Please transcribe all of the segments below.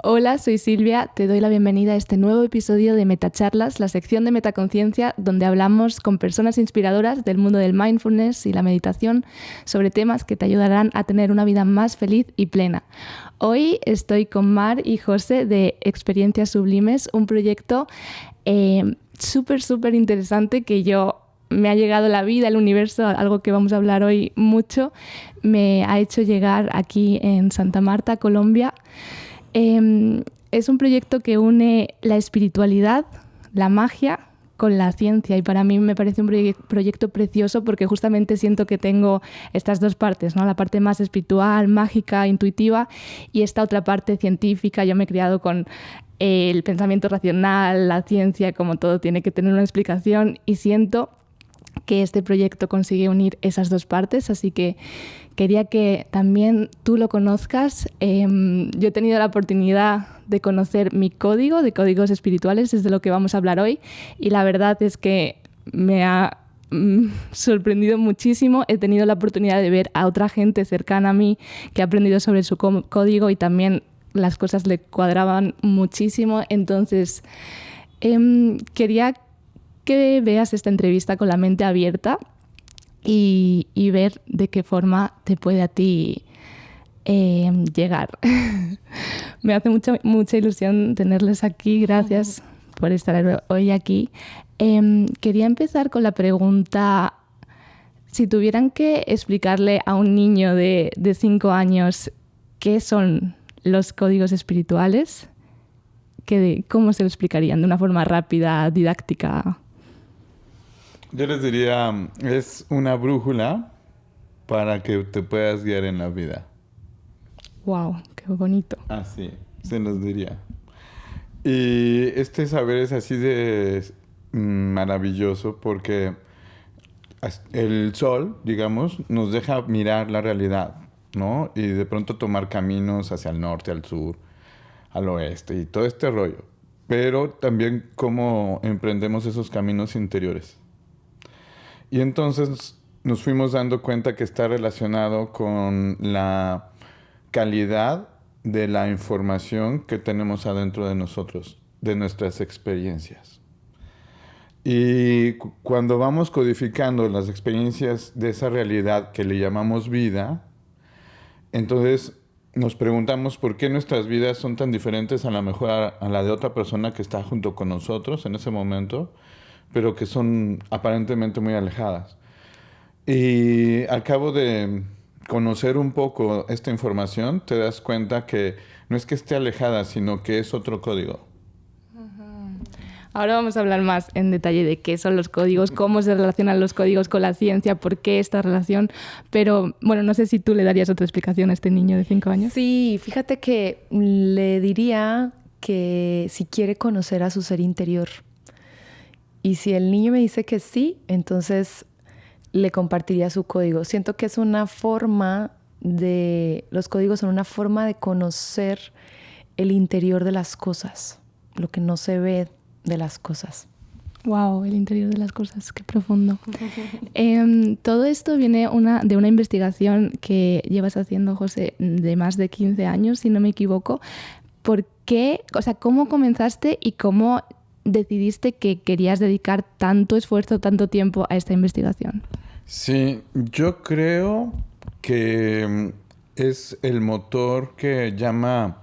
Hola, soy Silvia, te doy la bienvenida a este nuevo episodio de Metacharlas, la sección de Metaconciencia, donde hablamos con personas inspiradoras del mundo del mindfulness y la meditación sobre temas que te ayudarán a tener una vida más feliz y plena. Hoy estoy con Mar y José de Experiencias Sublimes, un proyecto súper interesante que me ha llegado la vida, el universo, algo que vamos a hablar hoy mucho, me ha hecho llegar aquí en Santa Marta, Colombia. Es un proyecto que une la espiritualidad, la magia con la ciencia, y para mí me parece un proyecto precioso porque justamente siento que tengo estas dos partes, ¿no? La parte más espiritual, mágica, intuitiva, y esta otra parte científica. Yo me he criado con el pensamiento racional, la ciencia, como todo tiene que tener una explicación, y siento que este proyecto consigue unir esas dos partes, así que quería que también tú lo conozcas. Yo he tenido la oportunidad de conocer mi código de códigos espirituales, es de lo que vamos a hablar hoy, y la verdad es que me ha sorprendido muchísimo. He tenido la oportunidad de ver a otra gente cercana a mí que ha aprendido sobre su código y también las cosas le cuadraban muchísimo. Entonces, quería que veas esta entrevista con la mente abierta y ver de qué forma te puede a ti llegar. Me hace mucha ilusión tenerles aquí. Gracias por estar hoy aquí. Quería empezar con la pregunta: si tuvieran que explicarle a un niño de 5 años qué son los códigos espirituales, ¿cómo se lo explicarían de una forma rápida, didáctica? Yo les diría, es una brújula para que te puedas guiar en la vida. ¡Wow! ¡Qué bonito! Así, se los diría. Y este saber es así de maravilloso porque el sol, digamos, nos deja mirar la realidad, ¿no? Y de pronto tomar caminos hacia el norte, al sur, al oeste y todo este rollo. Pero también cómo emprendemos esos caminos interiores. Y entonces nos fuimos dando cuenta que está relacionado con la calidad de la información que tenemos adentro de nosotros, de nuestras experiencias. Y cuando vamos codificando las experiencias de esa realidad que le llamamos vida, entonces nos preguntamos por qué nuestras vidas son tan diferentes a lo mejor a la de otra persona que está junto con nosotros en ese momento, pero que son aparentemente muy alejadas. Y al cabo de conocer un poco esta información, te das cuenta que no es que esté alejada, sino que es otro código. Ahora vamos a hablar más en detalle de qué son los códigos, cómo se relacionan los códigos con la ciencia, por qué esta relación. Pero, bueno, no sé si tú le darías otra explicación a este niño de 5 años. Sí, fíjate que le diría que si quiere conocer a su ser interior. Y si el niño me dice que sí, entonces le compartiría su código. Siento que es una forma los códigos son una forma de conocer el interior de las cosas, lo que no se ve de las cosas. Wow, el interior de las cosas, qué profundo. Todo esto viene de una investigación que llevas haciendo, José, de más de 15 años, si no me equivoco. ¿Por qué? O sea, ¿cómo comenzaste y cómo decidiste que querías dedicar tanto esfuerzo, tanto tiempo a esta investigación? Sí, yo creo que es el motor que llama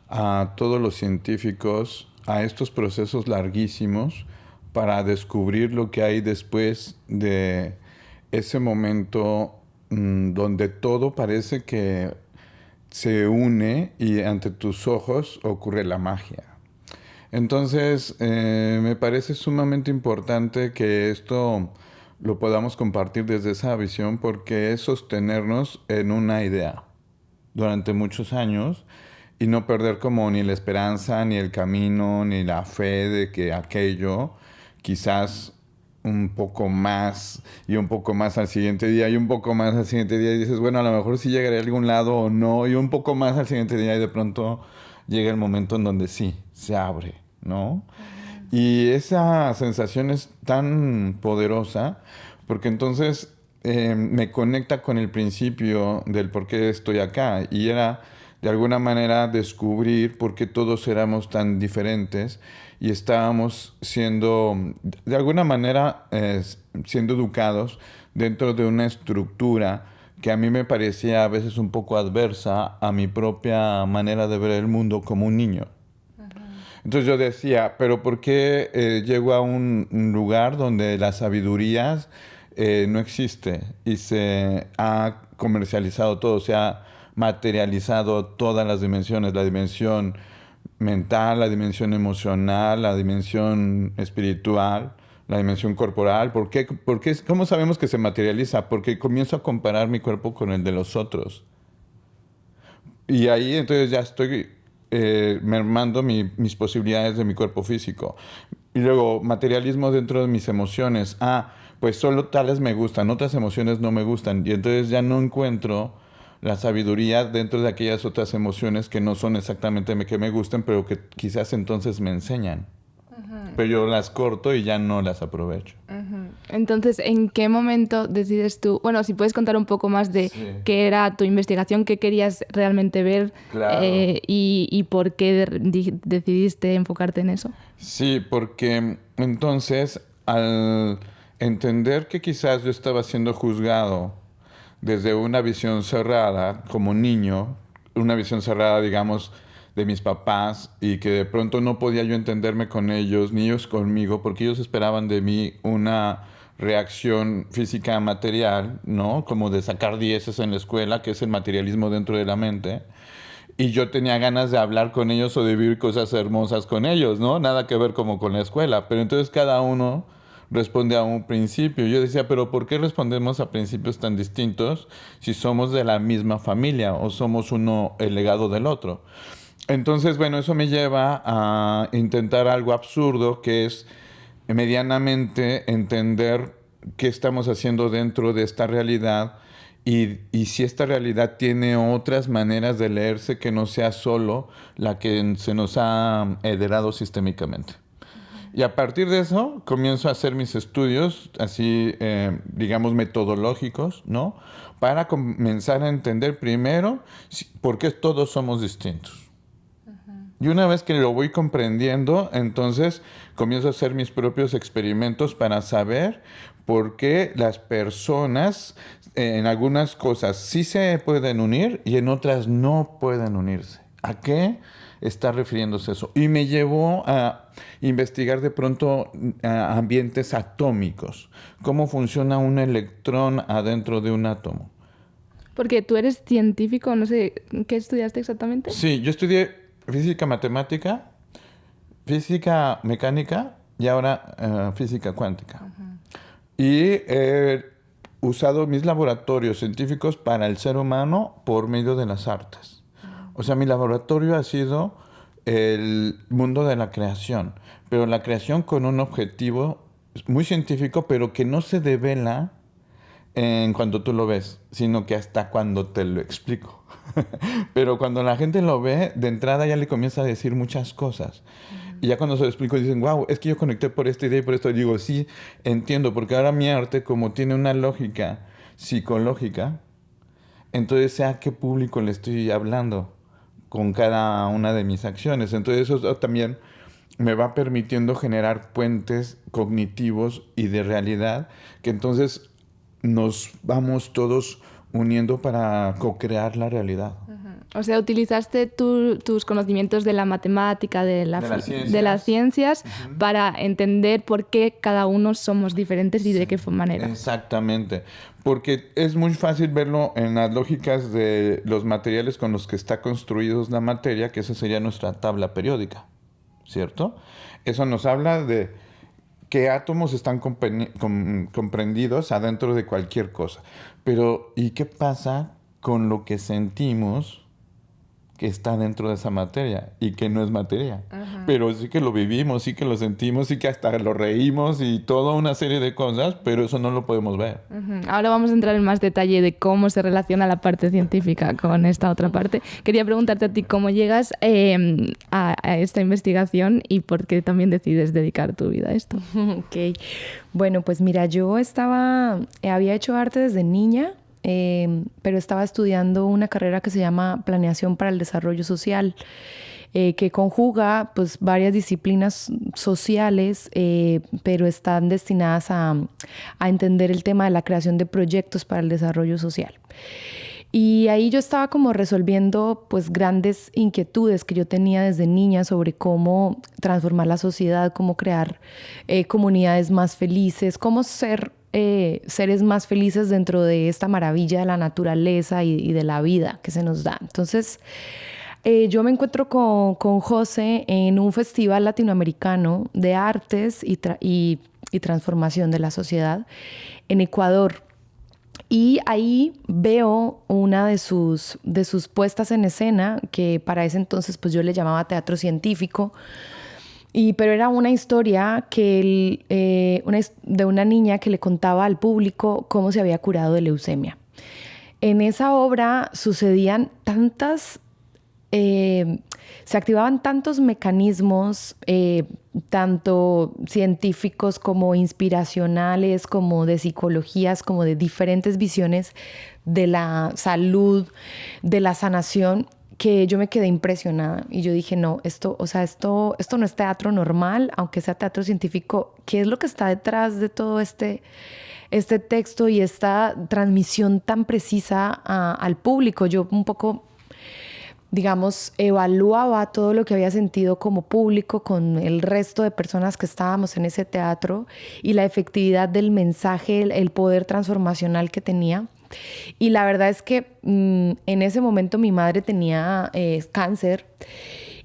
a todos los científicos a estos procesos larguísimos para descubrir lo que hay después de ese momento donde todo parece que se une y ante tus ojos ocurre la magia. Entonces, me parece sumamente importante que esto lo podamos compartir desde esa visión porque es sostenernos en una idea durante muchos años y no perder como ni la esperanza, ni el camino, ni la fe de que aquello quizás un poco más y un poco más al siguiente día y un poco más al siguiente día y dices, bueno, a lo mejor sí llegaré a algún lado o no, y un poco más al siguiente día y de pronto llega el momento en donde sí, se abre, ¿no? Y esa sensación es tan poderosa porque entonces me conecta con el principio del por qué estoy acá. Y era de alguna manera descubrir por qué todos éramos tan diferentes y estábamos siendo, de alguna manera, siendo educados dentro de una estructura que a mí me parecía a veces un poco adversa a mi propia manera de ver el mundo como un niño. Entonces yo decía, pero ¿por qué llego a un lugar donde la sabiduría no existe y se ha comercializado todo, se ha materializado todas las dimensiones, la dimensión mental, la dimensión emocional, la dimensión espiritual, la dimensión corporal? ¿Cómo sabemos que se materializa? Porque comienzo a comparar mi cuerpo con el de los otros. Y ahí entonces ya estoy mermando mis posibilidades de mi cuerpo físico. Y luego, materialismo dentro de mis emociones. Pues solo tales me gustan, otras emociones no me gustan. Y entonces ya no encuentro la sabiduría dentro de aquellas otras emociones que no son exactamente que me gustan, pero que quizás entonces me enseñan. Pero yo las corto y ya no las aprovecho. Entonces, ¿en qué momento decides tú? Bueno, si puedes contar un poco más de qué era tu investigación, qué querías realmente ver, claro. Y por qué decidiste enfocarte en eso. Sí, porque entonces al entender que quizás yo estaba siendo juzgado desde una visión cerrada como niño, una visión cerrada, digamos, de mis papás, y que de pronto no podía yo entenderme con ellos, ni ellos conmigo, porque ellos esperaban de mí una reacción física material, ¿no? Como de sacar dieces en la escuela, que es el materialismo dentro de la mente. Y yo tenía ganas de hablar con ellos o de vivir cosas hermosas con ellos, ¿no? Nada que ver como con la escuela. Pero entonces cada uno responde a un principio. Yo decía, pero ¿por qué respondemos a principios tan distintos si somos de la misma familia o somos uno el legado del otro? Entonces, bueno, eso me lleva a intentar algo absurdo, que es medianamente entender qué estamos haciendo dentro de esta realidad y si esta realidad tiene otras maneras de leerse que no sea solo la que se nos ha heredado sistémicamente. Y a partir de eso comienzo a hacer mis estudios, así, digamos, metodológicos, ¿no? Para comenzar a entender primero por qué todos somos distintos. Y una vez que lo voy comprendiendo, entonces comienzo a hacer mis propios experimentos para saber por qué las personas en algunas cosas sí se pueden unir y en otras no pueden unirse. ¿A qué está refiriéndose eso? Y me llevó a investigar de pronto ambientes atómicos. ¿Cómo funciona un electrón adentro de un átomo? Porque tú eres científico, no sé, ¿qué estudiaste exactamente? Sí, yo estudié física matemática, física mecánica y ahora física cuántica. Y he usado mis laboratorios científicos para el ser humano por medio de las artes. O sea, mi laboratorio ha sido el mundo de la creación, pero la creación con un objetivo muy científico, pero que no se devela en cuando tú lo ves, sino que hasta cuando te lo explico. Pero cuando la gente lo ve, de entrada ya le comienza a decir muchas cosas. Y ya cuando se lo explico dicen, wow, es que yo conecté por esta idea y por esto. Y digo, sí, entiendo, porque ahora mi arte, como tiene una lógica psicológica, entonces sé a qué público le estoy hablando con cada una de mis acciones. Entonces eso también me va permitiendo generar puentes cognitivos y de realidad, que entonces nos vamos todos uniendo para co-crear la realidad. O sea, utilizaste tus conocimientos de la matemática, de las ciencias, para entender por qué cada uno somos diferentes y de qué manera. Exactamente. Porque es muy fácil verlo en las lógicas de los materiales con los que está construida la materia, que esa sería nuestra tabla periódica, ¿cierto? Eso nos habla de qué átomos están comprendidos adentro de cualquier cosa. Pero, ¿y qué pasa con lo que sentimos que está dentro de esa materia y que no es materia? Pero sí que lo vivimos, sí que lo sentimos, sí que hasta lo reímos y toda una serie de cosas, pero eso no lo podemos ver. Ahora vamos a entrar en más detalle de cómo se relaciona la parte científica con esta otra parte. Quería preguntarte a ti cómo llegas a esta investigación y por qué también decides dedicar tu vida a esto. Ok. Bueno, pues mira, yo había hecho arte desde niña. pero estaba estudiando una carrera que se llama Planeación para el Desarrollo Social, que conjuga pues varias disciplinas sociales, pero están destinadas a entender el tema de la creación de proyectos para el desarrollo social. Y ahí yo estaba como resolviendo pues grandes inquietudes que yo tenía desde niña sobre cómo transformar la sociedad, cómo crear comunidades más felices, cómo ser seres más felices dentro de esta maravilla de la naturaleza y de la vida que se nos da. Entonces, yo me encuentro con José en un festival latinoamericano de artes y transformación de la sociedad en Ecuador. Y ahí veo una de sus puestas en escena, que para ese entonces pues yo le llamaba teatro científico, pero era una historia de una niña que le contaba al público cómo se había curado de leucemia. En esa obra sucedían se activaban tantos mecanismos, tanto científicos como inspiracionales, como de psicologías, como de diferentes visiones de la salud, de la sanación, que yo me quedé impresionada. Y yo dije, no, esto no es teatro normal, aunque sea teatro científico. ¿Qué es lo que está detrás de todo este texto y esta transmisión tan precisa al público? Yo un poco, digamos, evaluaba todo lo que había sentido como público con el resto de personas que estábamos en ese teatro y la efectividad del mensaje, el poder transformacional que tenía. Y la verdad es que en ese momento mi madre tenía cáncer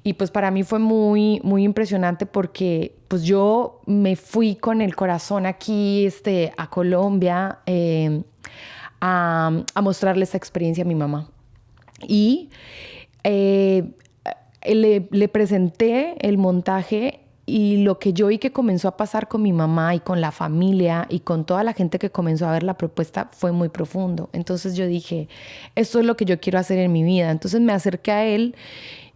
y pues para mí fue muy, muy impresionante porque pues yo me fui con el corazón aquí a Colombia a mostrarle esa experiencia a mi mamá. Y le presenté el montaje y lo que yo vi que comenzó a pasar con mi mamá y con la familia y con toda la gente que comenzó a ver la propuesta fue muy profundo. Entonces yo dije, esto es lo que yo quiero hacer en mi vida. Entonces me acerqué a él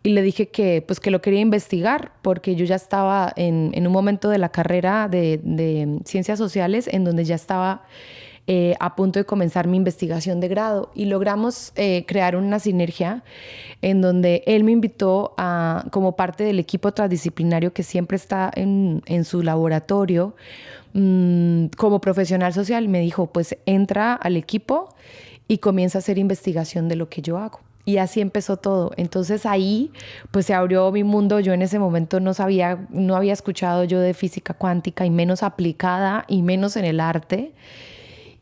y le dije que lo quería investigar porque yo ya estaba en un momento de la carrera de Ciencias Sociales en donde ya estaba a punto de comenzar mi investigación de grado y logramos crear una sinergia en donde él me invitó como parte del equipo transdisciplinario que siempre está en su laboratorio como profesional social. Me dijo, pues entra al equipo y comienza a hacer investigación de lo que yo hago. Y así empezó todo. Entonces ahí pues se abrió mi mundo. Yo en ese momento no había escuchado yo de física cuántica y menos aplicada y menos en el arte.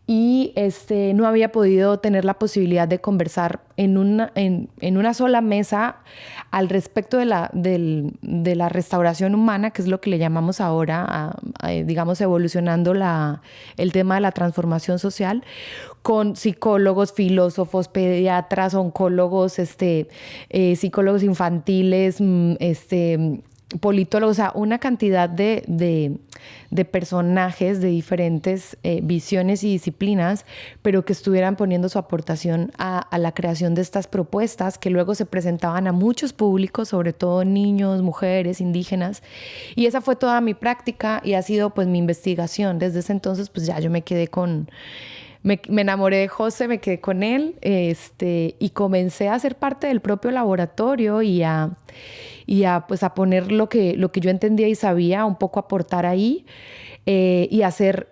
Y no había podido tener la posibilidad de conversar en una sola mesa al respecto de la restauración humana, que es lo que le llamamos ahora, digamos, evolucionando el tema de la transformación social, con psicólogos, filósofos, pediatras, oncólogos, psicólogos infantiles, politólogos, o sea, una cantidad de personajes de diferentes visiones y disciplinas, pero que estuvieran poniendo su aportación a la creación de estas propuestas que luego se presentaban a muchos públicos, sobre todo niños, mujeres, indígenas. Y esa fue toda mi práctica y ha sido pues mi investigación. Desde ese entonces pues ya yo me quedé me enamoré de José, me quedé con él y comencé a ser parte del propio laboratorio y a poner lo que yo entendía y sabía, un poco aportar ahí y hacer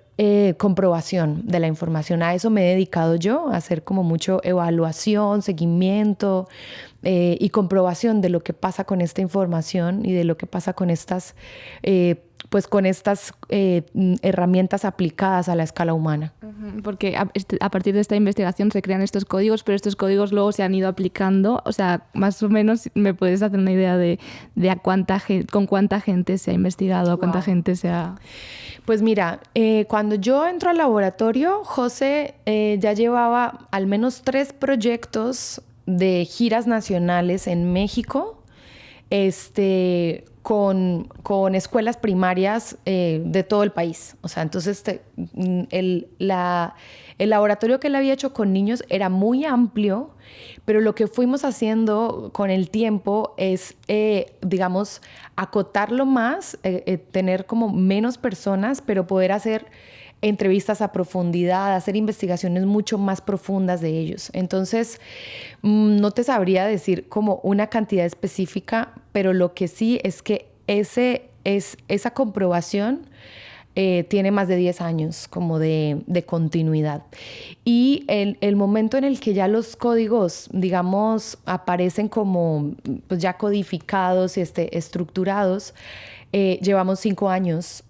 comprobación de la información. A eso me he dedicado yo, a hacer como mucho evaluación, seguimiento y comprobación de lo que pasa con esta información y de lo que pasa con estas herramientas aplicadas a la escala humana. Porque a partir de esta investigación se crean estos códigos, pero estos códigos luego se han ido aplicando. O sea, más o menos me puedes hacer una idea de con cuánta gente se ha investigado, Wow. Cuánta gente se ha... Pues mira, cuando yo entro al laboratorio, José ya llevaba al menos 3 proyectos de giras nacionales en México, con escuelas primarias de todo el país. O sea, entonces el laboratorio que él había hecho con niños era muy amplio, pero lo que fuimos haciendo con el tiempo es, digamos, acotarlo más, tener como menos personas, pero poder hacer entrevistas a profundidad, hacer investigaciones mucho más profundas de ellos. Entonces, no te sabría decir como una cantidad específica, pero lo que sí es que esa comprobación tiene más de 10 años como de continuidad. Y el momento en el que ya los códigos, digamos, aparecen como pues, ya codificados y estructurados, llevamos 5 años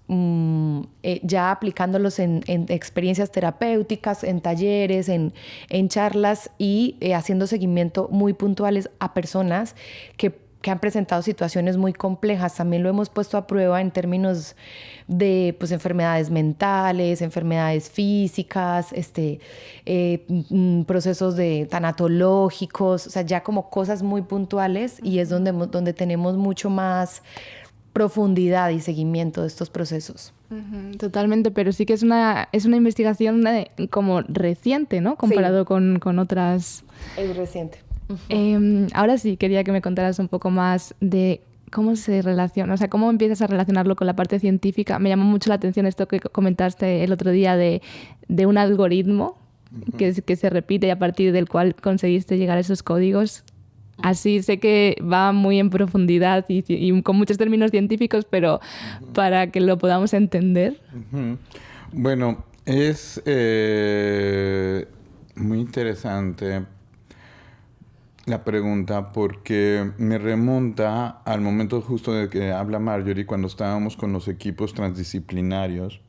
ya aplicándolos en experiencias terapéuticas, en talleres, en charlas y haciendo seguimiento muy puntuales a personas que han presentado situaciones muy complejas. También lo hemos puesto a prueba en términos de pues, enfermedades mentales, enfermedades físicas, procesos tanatológicos, o sea, ya como cosas muy puntuales, y es donde tenemos mucho más profundidad y seguimiento de estos procesos. Totalmente, pero sí que es una investigación como reciente, ¿no? Comparado con otras. Es reciente. Ahora sí, quería que me contaras un poco más de cómo se relaciona, o sea, cómo empiezas a relacionarlo con la parte científica. Me llamó mucho la atención esto que comentaste el otro día de un algoritmo que se repite y a partir del cual conseguiste llegar a esos códigos. Así sé que va muy en profundidad y con muchos términos científicos, pero para que lo podamos entender. Bueno, es muy interesante la pregunta porque me remonta al momento justo de que habla Marjorie cuando estábamos con los equipos transdisciplinarios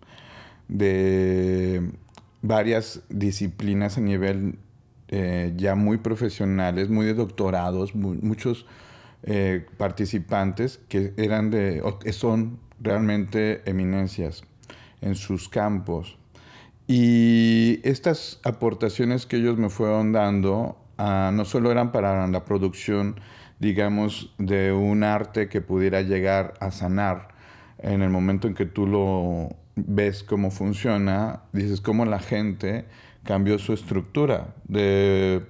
de varias disciplinas a nivel ya muy profesionales, muy de doctorados, muchos participantes que son realmente eminencias en sus campos. Y estas aportaciones que ellos me fueron dando no solo eran para la producción, digamos, de un arte que pudiera llegar a sanar en el momento en que tú lo ves cómo funciona, dices cómo la gente cambió su estructura.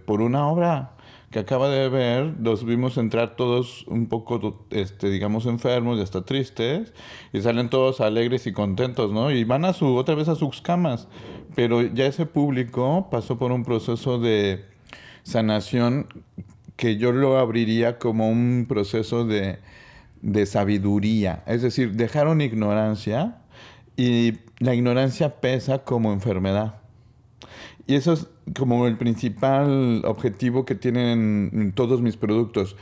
Por una obra que acaba de ver, los vimos entrar todos un poco, digamos, enfermos y hasta tristes, y salen todos alegres y contentos, ¿no? Y van otra vez a sus camas. Pero ya ese público pasó por un proceso de sanación que yo lo abriría como un proceso de sabiduría. Es decir, dejaron ignorancia y la ignorancia pesa como enfermedad. Y eso es como el principal objetivo que tienen todos mis productos.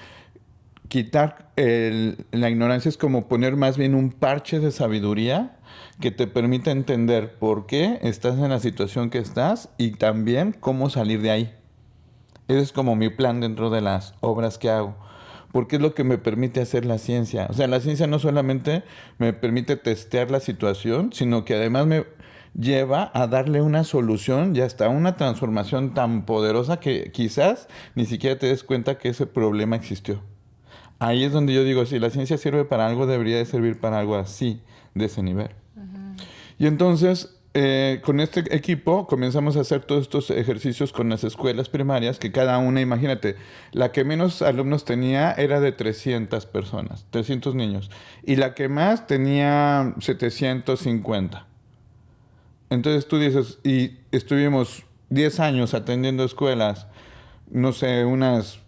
Quitar la ignorancia es como poner más bien un parche de sabiduría que te permita entender por qué estás en la situación que estás y también cómo salir de ahí. Ese es como mi plan dentro de las obras que hago, porque es lo que me permite hacer la ciencia. O sea, la ciencia no solamente me permite testear la situación, sino que además me lleva a darle una solución y hasta una transformación tan poderosa que quizás ni siquiera te des cuenta que ese problema existió. Ahí es donde yo digo, si la ciencia sirve para algo, debería de servir para algo así, de ese nivel. Y entonces, con este equipo comenzamos a hacer todos estos ejercicios con las escuelas primarias, que cada una, imagínate, la que menos alumnos tenía era de 300 personas, 300 niños, y la que más tenía 750. Entonces tú dices, y estuvimos 10 años atendiendo escuelas, no sé, unas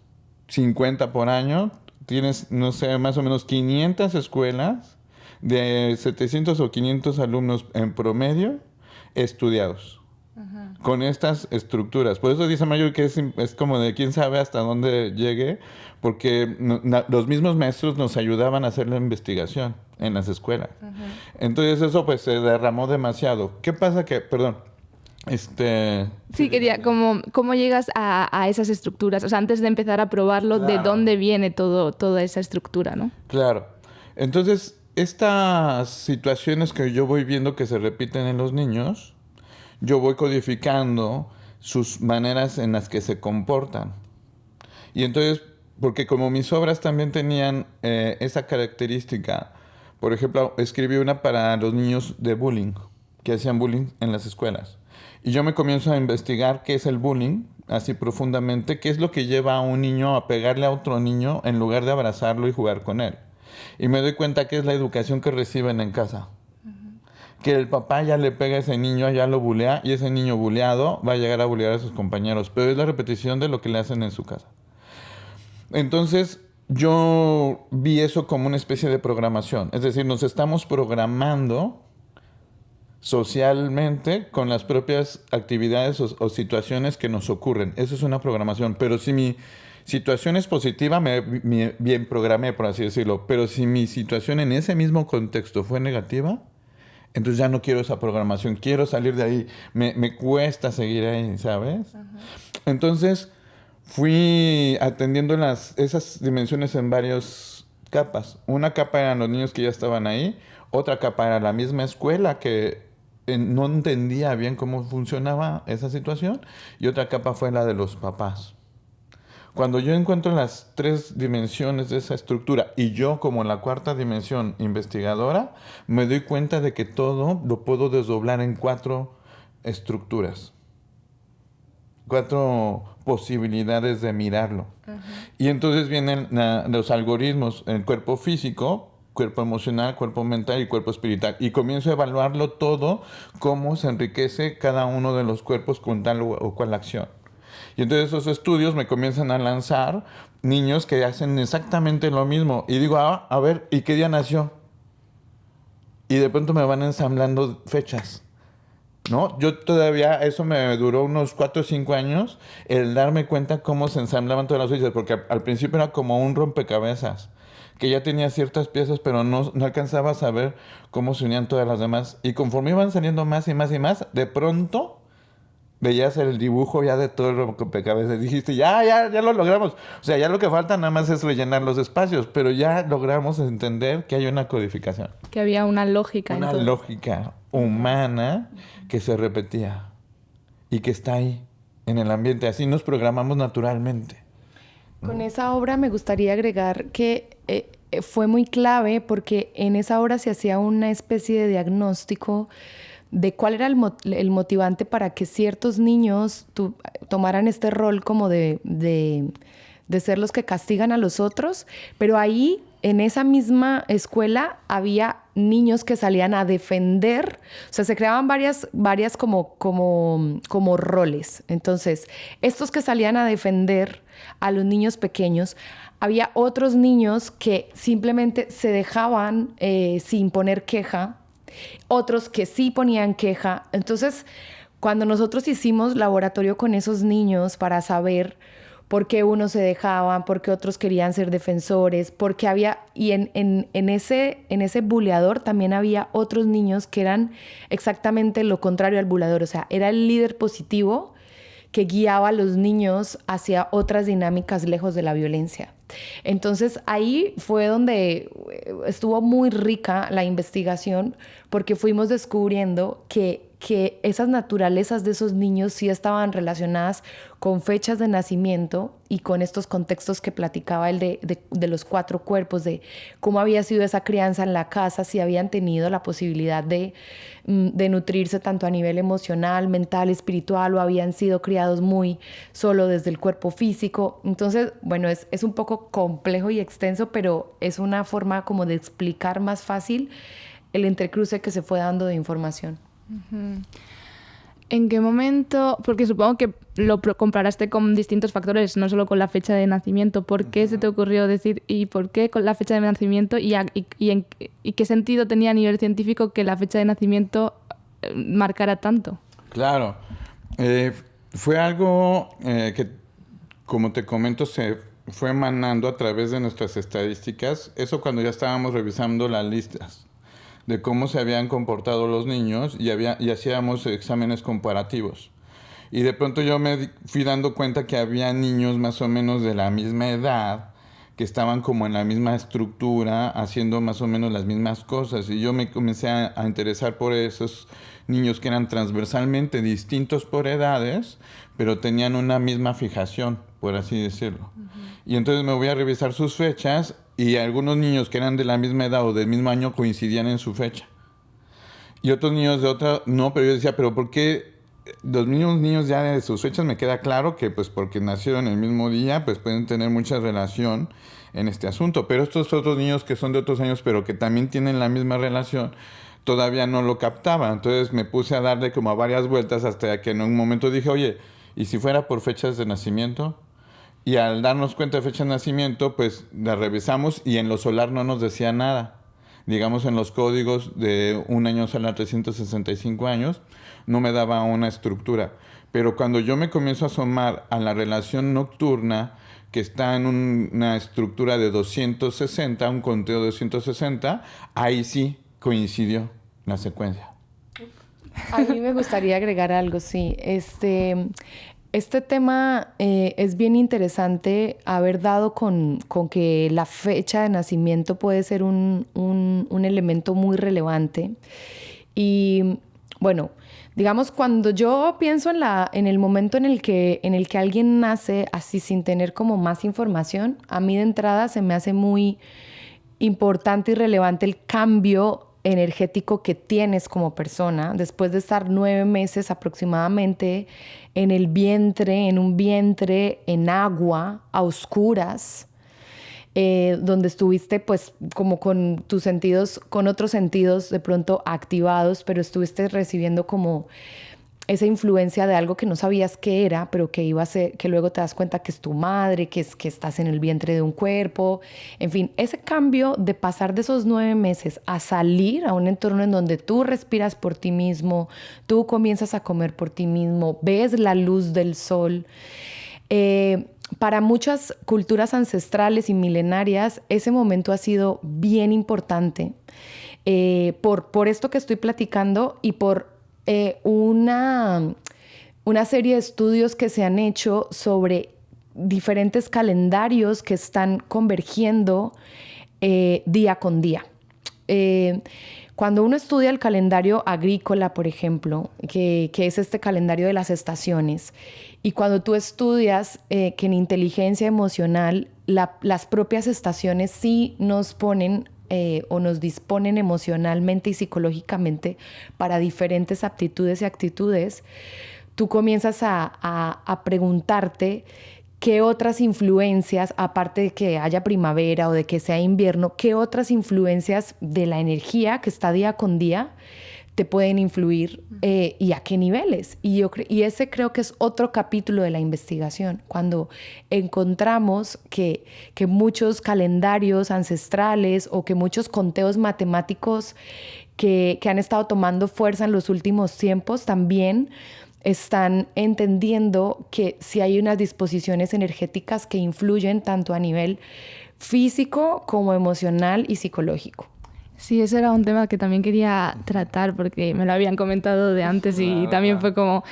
50 por año, tienes, no sé, más o menos 500 escuelas de 700 o 500 alumnos en promedio estudiados con estas estructuras. Por eso dice Mayor que es como de quién sabe hasta dónde llegue, porque los mismos maestros nos ayudaban a hacer la investigación en las escuelas. Entonces eso pues se derramó demasiado. ¿Qué pasa que, perdón, Sí, quería, ¿cómo llegas a esas estructuras? O sea, antes de empezar a probarlo, claro, ¿de dónde viene toda esa estructura, no? Claro. Entonces, estas situaciones que yo voy viendo que se repiten en los niños, yo voy codificando sus maneras en las que se comportan. Y entonces, porque como mis obras también tenían esa característica, por ejemplo, escribí una para los niños de bullying, que hacían bullying en las escuelas. Y yo me comienzo a investigar qué es el bullying, así profundamente, qué es lo que lleva a un niño a pegarle a otro niño en lugar de abrazarlo y jugar con él. Y me doy cuenta que es la educación que reciben en casa. que el papá ya le pega a ese niño, ya lo bulea, y ese niño buleado va a llegar a bulear a sus compañeros, pero es la repetición de lo que le hacen en su casa. Entonces, yo vi eso como una especie de programación, es decir, nos estamos programando socialmente con las propias actividades o situaciones que nos ocurren. Eso es una programación, pero si mi situación es positiva, me bien programé, por así decirlo, pero si mi situación en ese mismo contexto fue negativa, entonces ya no quiero esa programación, quiero salir de ahí, me cuesta seguir ahí, ¿sabes? Uh-huh. Entonces fui atendiendo esas dimensiones en varias capas. Una capa eran los niños que ya estaban ahí, otra capa era la misma escuela que no entendía bien cómo funcionaba esa situación, y otra capa fue la de los papás. Cuando yo encuentro las 3 dimensiones de esa estructura y yo como la 4ª dimensión investigadora, me doy cuenta de que todo lo puedo desdoblar en 4 estructuras, 4 posibilidades de mirarlo. Uh-huh. Y entonces vienen los algoritmos, el cuerpo físico, cuerpo emocional, cuerpo mental y cuerpo espiritual. Y comienzo a evaluarlo todo, cómo se enriquece cada uno de los cuerpos con tal o cual acción. Y entonces esos estudios me comienzan a lanzar niños que hacen exactamente lo mismo. Y digo, a ver, ¿y qué día nació? Y de pronto me van ensamblando fechas, ¿no? Yo todavía, eso me duró unos 4 o 5 años, el darme cuenta cómo se ensamblaban todas las fechas, porque al principio era como un rompecabezas, que ya tenía ciertas piezas, pero no alcanzaba a saber cómo se unían todas las demás. Y conforme iban saliendo más y más y más, de pronto veías el dibujo ya de todo el rompecabezas. Dijiste, ya lo logramos. O sea, ya lo que falta nada más es rellenar los espacios, pero ya logramos entender que hay una codificación. Que había una lógica. Una lógica humana que se repetía y que está ahí, en el ambiente. Así nos programamos naturalmente. Con esa obra me gustaría agregar que fue muy clave porque en esa obra se hacía una especie de diagnóstico de cuál era el motivante para que ciertos niños tomaran este rol como de ser los que castigan a los otros, pero ahí en esa misma escuela había niños que salían a defender, o sea, se creaban varias como roles. Entonces, estos que salían a defender a los niños pequeños, había otros niños que simplemente se dejaban sin poner queja, otros que sí ponían queja. Entonces, cuando nosotros hicimos laboratorio con esos niños para saber por qué unos se dejaban, por qué otros querían ser defensores, porque había, y en ese buleador también había otros niños que eran exactamente lo contrario al buleador, o sea, era el líder positivo que guiaba a los niños hacia otras dinámicas lejos de la violencia. Entonces ahí fue donde estuvo muy rica la investigación, porque fuimos descubriendo que esas naturalezas de esos niños sí estaban relacionadas con fechas de nacimiento y con estos contextos que platicaba el de los 4 cuerpos, de cómo había sido esa crianza en la casa, si habían tenido la posibilidad de nutrirse tanto a nivel emocional, mental, espiritual, o habían sido criados muy solo desde el cuerpo físico. Entonces, bueno, es un poco complejo y extenso, pero es una forma como de explicar más fácil el entrecruce que se fue dando de información. ¿En qué momento? Porque supongo que lo comparaste con distintos factores, no solo con la fecha de nacimiento. ¿Por qué se te ocurrió decir y por qué con la fecha de nacimiento y qué sentido tenía a nivel científico que la fecha de nacimiento marcara tanto? Claro, fue algo que, como te comento, se fue emanando a través de nuestras estadísticas. Eso cuando ya estábamos revisando las listas de cómo se habían comportado los niños y hacíamos exámenes comparativos. Y de pronto yo me fui dando cuenta que había niños más o menos de la misma edad que estaban como en la misma estructura, haciendo más o menos las mismas cosas. Y yo me comencé a interesar por esos niños que eran transversalmente distintos por edades, pero tenían una misma fijación, por así decirlo. Uh-huh. Y entonces me voy a revisar sus fechas y algunos niños que eran de la misma edad o del mismo año coincidían en su fecha. Y otros niños de otra, no, pero yo decía, ¿pero por qué los niños ya de sus fechas? Me queda claro que pues porque nacieron el mismo día, pues pueden tener mucha relación en este asunto. Pero estos otros niños que son de otros años, pero que también tienen la misma relación, todavía no lo captaba. Entonces me puse a darle como a varias vueltas hasta que en un momento dije, oye, ¿y si fuera por fechas de nacimiento? Y al darnos cuenta de fecha de nacimiento, pues la revisamos y en lo solar no nos decía nada. Digamos, en los códigos de un año solar 365 años, no me daba una estructura. Pero cuando yo me comienzo a asomar a la relación nocturna, que está en una estructura de 260, un conteo de 260, ahí sí coincidió la secuencia. A mí me gustaría agregar algo, sí. Este tema es bien interesante haber dado con que la fecha de nacimiento puede ser un elemento muy relevante. Y bueno, digamos, cuando yo pienso en el momento en el que alguien nace así sin tener como más información, a mí de entrada se me hace muy importante y relevante el cambio energético que tienes como persona después de estar 9 meses aproximadamente en el vientre, en un vientre en agua, a oscuras, donde estuviste pues como con tus sentidos, con otros sentidos de pronto activados, pero estuviste recibiendo como esa influencia de algo que no sabías qué era, pero que iba a ser, que luego te das cuenta que es tu madre, que estás en el vientre de un cuerpo. En fin, ese cambio de pasar de esos 9 meses a salir a un entorno en donde tú respiras por ti mismo, tú comienzas a comer por ti mismo, ves la luz del sol. Para muchas culturas ancestrales y milenarias, ese momento ha sido bien importante por esto que estoy platicando y por una serie de estudios que se han hecho sobre diferentes calendarios que están convergiendo día con día. Cuando uno estudia el calendario agrícola, por ejemplo, que es este calendario de las estaciones, y cuando tú estudias que en inteligencia emocional las propias estaciones sí nos ponen o nos disponen emocionalmente y psicológicamente para diferentes aptitudes y actitudes, tú comienzas a preguntarte qué otras influencias, aparte de que haya primavera o de que sea invierno, qué otras influencias de la energía que está día con día te pueden influir y a qué niveles. Y ese creo que es otro capítulo de la investigación, cuando encontramos que muchos calendarios ancestrales o que muchos conteos matemáticos que han estado tomando fuerza en los últimos tiempos también están entendiendo que sí hay unas disposiciones energéticas que influyen tanto a nivel físico como emocional y psicológico. Sí, ese era un tema que también quería tratar porque me lo habían comentado de antes y también fue como...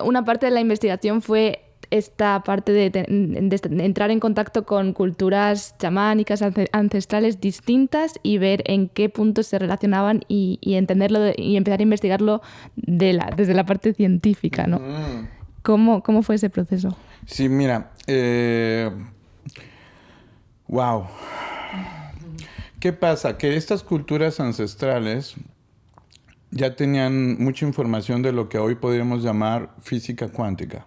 una parte de la investigación fue esta parte de entrar en contacto con culturas chamánicas, ancestrales distintas y ver en qué puntos se relacionaban y entenderlo y empezar a investigarlo desde la parte científica, ¿no? ¿Cómo fue ese proceso? Sí, mira, wow. ¿Qué pasa? Que estas culturas ancestrales ya tenían mucha información de lo que hoy podríamos llamar física cuántica.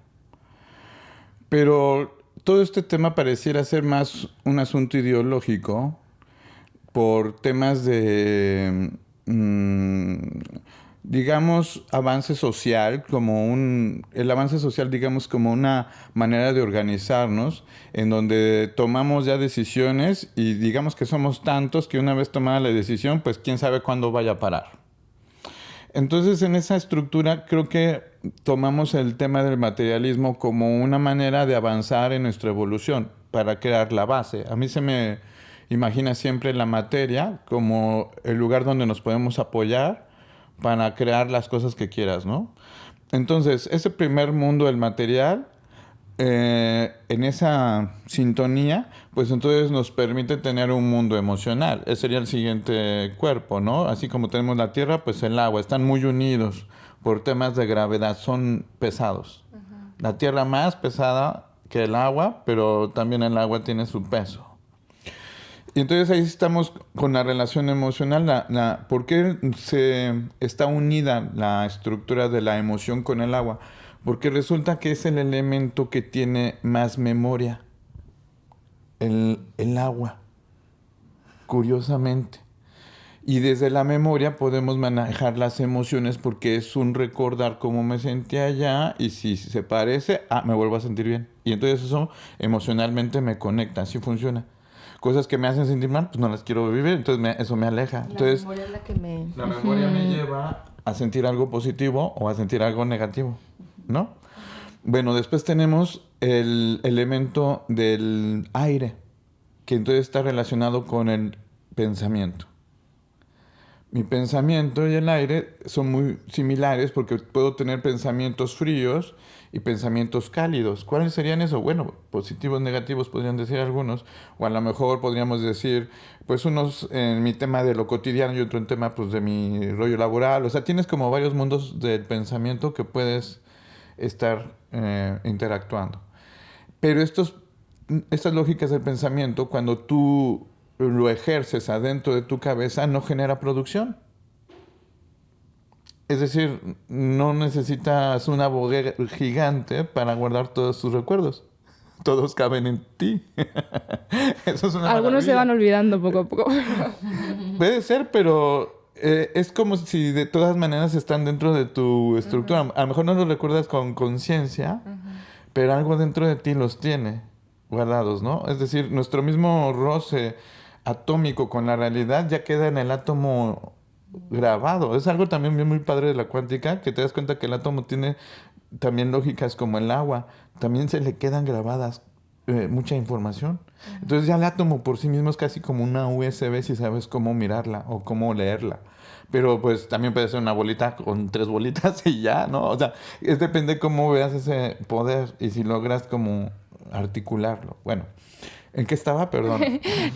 Pero todo este tema pareciera ser más un asunto ideológico por temas de, digamos, avance social, el avance social, digamos, como una manera de organizarnos, en donde tomamos ya decisiones y digamos que somos tantos que una vez tomada la decisión, pues quién sabe cuándo vaya a parar. Entonces, en esa estructura creo que tomamos el tema del materialismo como una manera de avanzar en nuestra evolución para crear la base. A mí se me imagina siempre la materia como el lugar donde nos podemos apoyar para crear las cosas que quieras, ¿no? Entonces, ese primer mundo del material, en esa sintonía, pues entonces nos permite tener un mundo emocional. Ese sería el siguiente cuerpo, ¿no? Así como tenemos la tierra, pues el agua. Están muy unidos por temas de gravedad, son pesados. La tierra más pesada que el agua, pero también el agua tiene su peso. Y entonces ahí estamos con la relación emocional. ¿Por qué se está unida la estructura de la emoción con el agua? Porque resulta que es el elemento que tiene más memoria, el agua, curiosamente. Y desde la memoria podemos manejar las emociones porque es un recordar cómo me sentía allá y si se parece, me vuelvo a sentir bien. Y entonces eso emocionalmente me conecta, así funciona. Cosas que me hacen sentir mal, pues no las quiero vivir, entonces eso me aleja. Entonces, memoria es la que me... la memoria me lleva a sentir algo positivo o a sentir algo negativo, ¿no? Bueno, después tenemos el elemento del aire, que entonces está relacionado con el pensamiento. Mi pensamiento y el aire son muy similares porque puedo tener pensamientos fríos y pensamientos cálidos. ¿Cuáles serían eso? Bueno, positivos, negativos podrían decir algunos, o a lo mejor podríamos decir, pues unos en mi tema de lo cotidiano y otro en tema pues de mi rollo laboral. O sea, tienes como varios mundos del pensamiento que puedes estar interactuando. Pero estas lógicas del pensamiento, cuando tú lo ejerces adentro de tu cabeza, no genera producción. Es decir, no necesitas una bodega gigante para guardar todos tus recuerdos. Todos caben en ti. Eso es una Algunos maravilla. se van olvidando poco a poco. Puede ser, pero es como si de todas maneras están dentro de tu estructura. A lo mejor no los recuerdas con conciencia, pero algo dentro de ti los tiene guardados, ¿no? Es decir, nuestro mismo roce atómico con la realidad ya queda en el átomo grabado. Es algo también muy padre de la cuántica, que te das cuenta que el átomo tiene también lógicas como el agua. También se le quedan grabadas mucha información. Entonces ya el átomo por sí mismo es casi como una USB si sabes cómo mirarla o cómo leerla. Pero pues también puede ser una bolita con 3 bolitas y ya, ¿no? O sea, depende cómo veas ese poder y si logras como articularlo. Bueno, ¿en qué estaba? Perdón.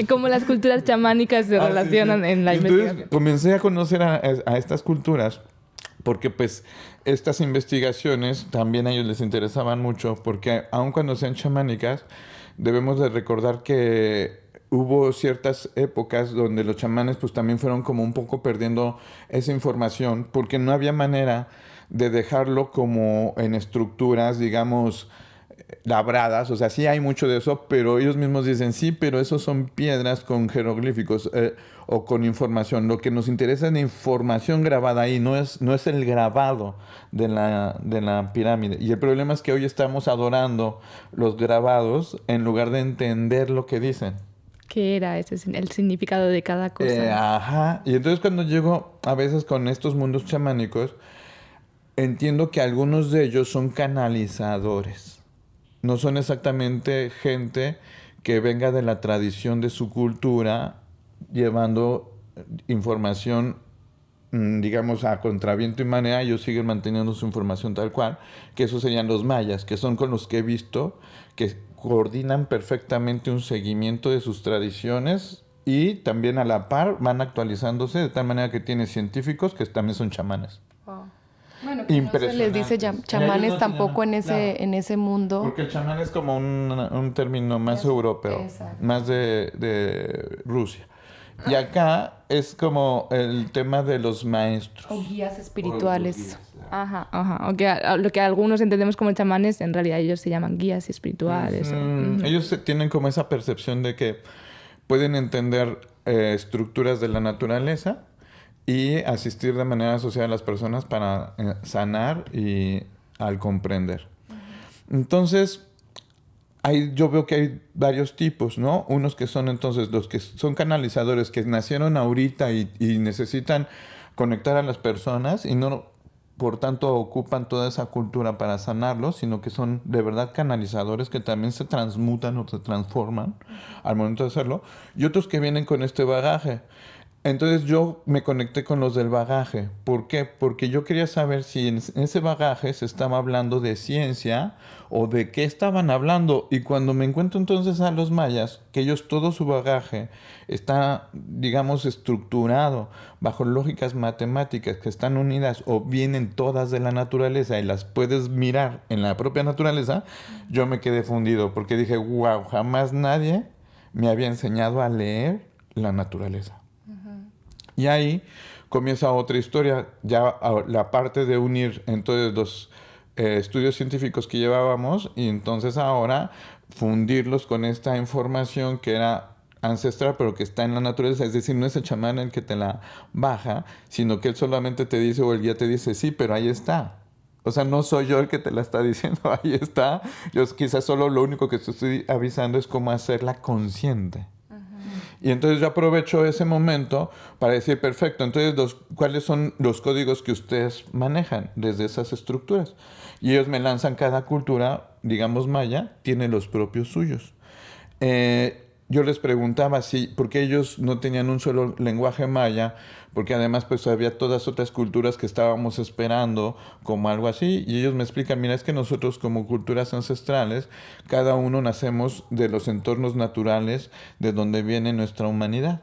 Cómo las culturas chamánicas se relacionan sí. en la Entonces, investigación. comencé a conocer a estas culturas porque pues estas investigaciones también a ellos les interesaban mucho porque aun cuando sean chamánicas, debemos de recordar que hubo ciertas épocas donde los chamanes pues también fueron como un poco perdiendo esa información porque no había manera de dejarlo como en estructuras, digamos, labradas, o sea, sí hay mucho de eso, pero ellos mismos dicen, sí, pero esos son piedras con jeroglíficos o con información. Lo que nos interesa es la información grabada ahí, no es el grabado de la pirámide. Y el problema es que hoy estamos adorando los grabados en lugar de entender lo que dicen. ¿Qué era ese, el significado de cada cosa? Ajá. Y entonces cuando llego a veces con estos mundos chamánicos, entiendo que algunos de ellos son canalizadores. No son exactamente gente que venga de la tradición de su cultura llevando información, digamos, a contraviento y manera. Ellos siguen manteniendo su información tal cual, que esos serían los mayas, que son con los que he visto que coordinan perfectamente un seguimiento de sus tradiciones y también a la par van actualizándose de tal manera que tiene científicos que también son chamanes. Wow. Bueno, que no se les dice chamanes no tampoco en ese mundo. Porque el chamán es como un término más europeo, exacto, más de Rusia. Y acá es como el tema de los maestros. O guías espirituales. Ajá. Aunque lo que algunos entendemos como chamanes, en realidad ellos se llaman guías espirituales. Ellos tienen como esa percepción de que pueden entender estructuras de la naturaleza y asistir de manera asociada a las personas para sanar y al comprender. Entonces, yo veo que hay varios tipos, ¿no? Unos que son entonces los que son canalizadores, que nacieron ahorita y necesitan conectar a las personas y no, por tanto, ocupan toda esa cultura para sanarlos, sino que son de verdad canalizadores que también se transmutan o se transforman al momento de hacerlo. Y otros que vienen con este bagaje. Entonces yo me conecté con los del bagaje. ¿Por qué? Porque yo quería saber si en ese bagaje se estaba hablando de ciencia o de qué estaban hablando. Y cuando me encuentro entonces a los mayas, que ellos todo su bagaje está, digamos, estructurado bajo lógicas matemáticas que están unidas o vienen todas de la naturaleza y las puedes mirar en la propia naturaleza, yo me quedé fundido porque dije, wow, jamás nadie me había enseñado a leer la naturaleza. Y ahí comienza otra historia, ya la parte de unir entonces los estudios científicos que llevábamos y entonces ahora fundirlos con esta información que era ancestral, pero que está en la naturaleza. Es decir, no es el chamán el que te la baja, sino que él solamente te dice, o el guía te dice, sí, pero ahí está. O sea, no soy yo el que te la está diciendo, ahí está. Yo quizás solo lo único que te estoy avisando es cómo hacerla consciente. Y entonces yo aprovecho ese momento para decir, perfecto, entonces ¿cuáles son los códigos que ustedes manejan desde esas estructuras? Y ellos me lanzan, cada cultura, digamos maya, tiene los propios suyos. Yo les preguntaba por qué ellos no tenían un solo lenguaje maya, porque además pues había todas otras culturas que estábamos esperando como algo así, y ellos me explican, mira, es que nosotros como culturas ancestrales, cada uno nacemos de los entornos naturales de donde viene nuestra humanidad.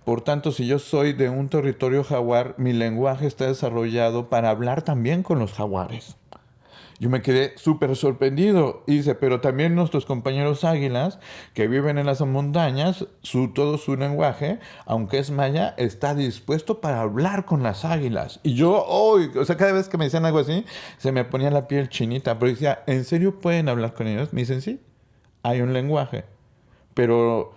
Por tanto, si yo soy de un territorio jaguar, mi lenguaje está desarrollado para hablar también con los jaguares. Yo me quedé súper sorprendido. Y dice, pero también nuestros compañeros águilas que viven en las montañas, todo su lenguaje, aunque es maya, está dispuesto para hablar con las águilas. Y yo, o sea, cada vez que me decían algo así, se me ponía la piel chinita. Pero decía, ¿en serio pueden hablar con ellos? Me dicen, sí, hay un lenguaje. Pero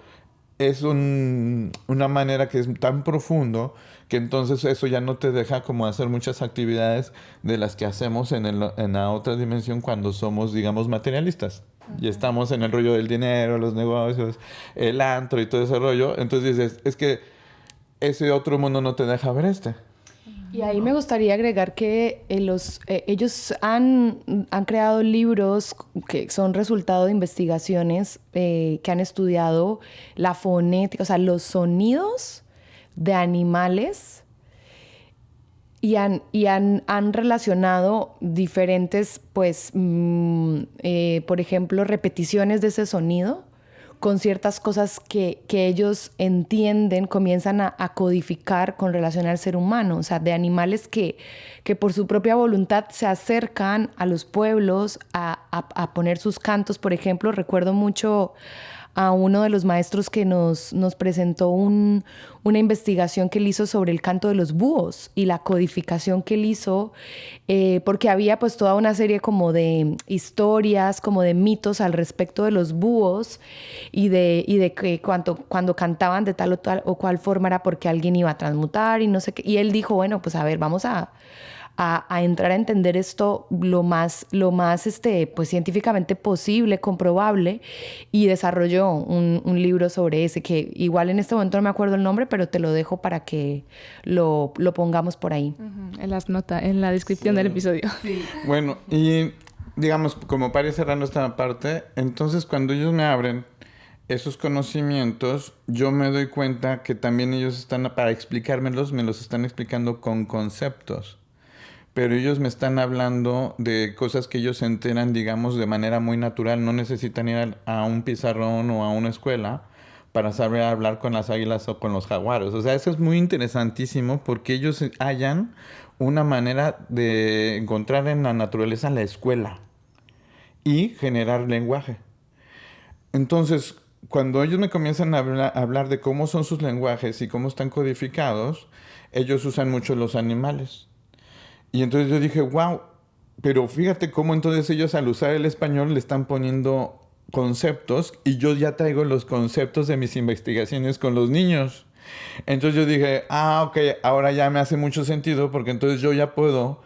es una manera que es tan profundo que entonces eso ya no te deja como hacer muchas actividades de las que hacemos en la otra dimensión cuando somos, digamos, materialistas. Y estamos en el rollo del dinero, los negocios, el antro y todo ese rollo. Entonces dices, es que ese otro mundo no te deja ver este. Y ahí me gustaría agregar que ellos han creado libros que son resultado de investigaciones que han estudiado la fonética, o sea, los sonidos de animales y han relacionado diferentes, pues, por ejemplo, repeticiones de ese sonido con ciertas cosas que ellos entienden, comienzan a codificar con relación al ser humano, o sea, de animales que por su propia voluntad se acercan a los pueblos a poner sus cantos. Por ejemplo, recuerdo mucho a uno de los maestros que nos presentó una investigación que él hizo sobre el canto de los búhos y la codificación que él hizo, porque había pues toda una serie como de historias, como de mitos al respecto de los búhos y de que cuando cantaban de tal o cual forma era porque alguien iba a transmutar y no sé qué. Y él dijo, bueno, pues a ver, vamos a entrar a entender esto lo más pues científicamente posible, comprobable, y desarrolló un libro sobre ese, que igual en este momento no me acuerdo el nombre, pero te lo dejo para que lo pongamos por ahí. En las notas, en la descripción del episodio. Sí. Bueno, y digamos, como para ir cerrando esta parte, entonces cuando ellos me abren esos conocimientos, yo me doy cuenta que también ellos están, para explicármelos, me los están explicando con conceptos. Pero ellos me están hablando de cosas que ellos se enteran, digamos, de manera muy natural. No necesitan ir a un pizarrón o a una escuela para saber hablar con las águilas o con los jaguares. O sea, eso es muy interesantísimo porque ellos hallan una manera de encontrar en la naturaleza la escuela y generar lenguaje. Entonces, cuando ellos me comienzan a hablar de cómo son sus lenguajes y cómo están codificados, ellos usan mucho los animales. Y entonces yo dije, wow, pero fíjate cómo entonces ellos al usar el español le están poniendo conceptos y yo ya traigo los conceptos de mis investigaciones con los niños. Entonces yo dije, ok, ahora ya me hace mucho sentido porque entonces yo ya puedo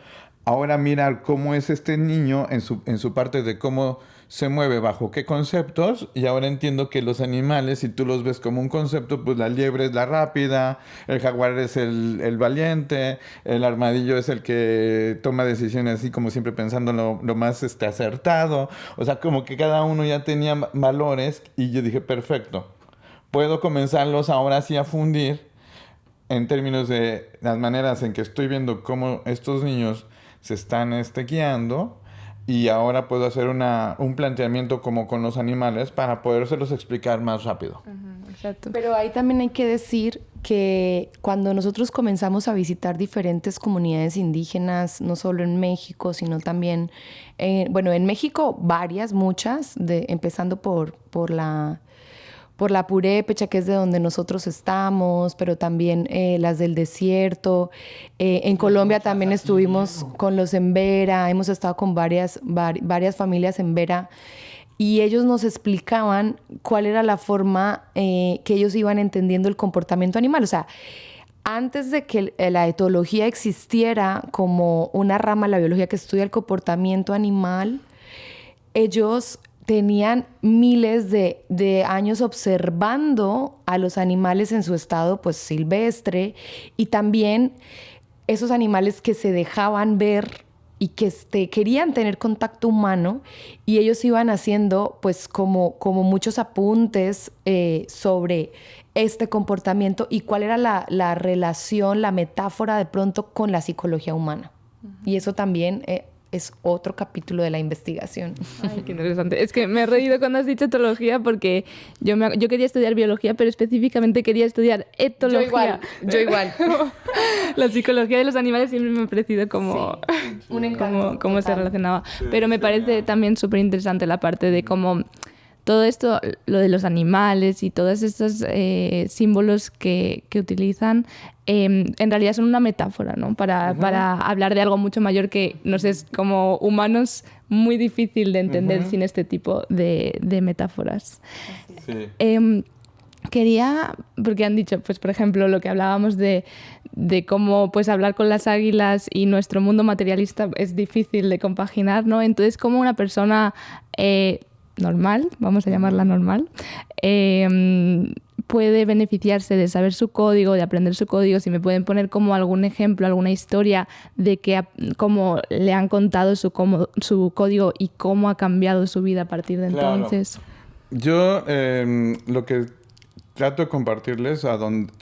ahora mirar cómo es este niño en su parte de cómo se mueve, bajo qué conceptos, y ahora entiendo que los animales, si tú los ves como un concepto, pues la liebre es la rápida, el jaguar es el valiente, el armadillo es el que toma decisiones así como siempre pensando lo más acertado. O sea, como que cada uno ya tenía valores y yo dije, perfecto, puedo comenzarlos ahora sí a fundir en términos de las maneras en que estoy viendo cómo estos niños se están guiando. Y ahora puedo hacer un planteamiento como con los animales para podérselos explicar más rápido. Exacto. Pero ahí también hay que decir que cuando nosotros comenzamos a visitar diferentes comunidades indígenas, no solo en México, sino también, en México muchas, empezando por la Purépecha, que es de donde nosotros estamos, pero también las del desierto. En Colombia también estuvimos con los Embera, hemos estado con varias familias Embera. y ellos nos explicaban cuál era la forma que ellos iban entendiendo el comportamiento animal. O sea, antes de que la etología existiera como una rama de la biología que estudia el comportamiento animal, ellos tenían miles de años observando a los animales en su estado pues silvestre, y también esos animales que se dejaban ver y que querían tener contacto humano, y ellos iban haciendo pues como muchos apuntes sobre este comportamiento y cuál era la relación, la metáfora de pronto con la psicología humana. Y eso también es otro capítulo de la investigación. Ay, qué interesante. Es que me he reído cuando has dicho etología porque yo quería estudiar biología, pero específicamente quería estudiar etología. Yo igual. La psicología de los animales siempre me ha parecido como, sí, un encanto cómo se relacionaba. Sí, pero me parece también súper interesante la parte de cómo todo esto, lo de los animales y todos estos símbolos que utilizan, en realidad son una metáfora, ¿no? Para hablar de algo mucho mayor que nos es como humanos muy difícil de entender sin este tipo de metáforas. Sí. Quería, porque han dicho, pues por ejemplo, lo que hablábamos de cómo pues hablar con las águilas y nuestro mundo materialista es difícil de compaginar, ¿no? Entonces, como una persona normal, vamos a llamarla normal, puede beneficiarse de saber su código, de aprender su código. Si me pueden poner como algún ejemplo, alguna historia de cómo le han contado su código y cómo ha cambiado su vida a partir de entonces. Yo lo que trato de compartirles,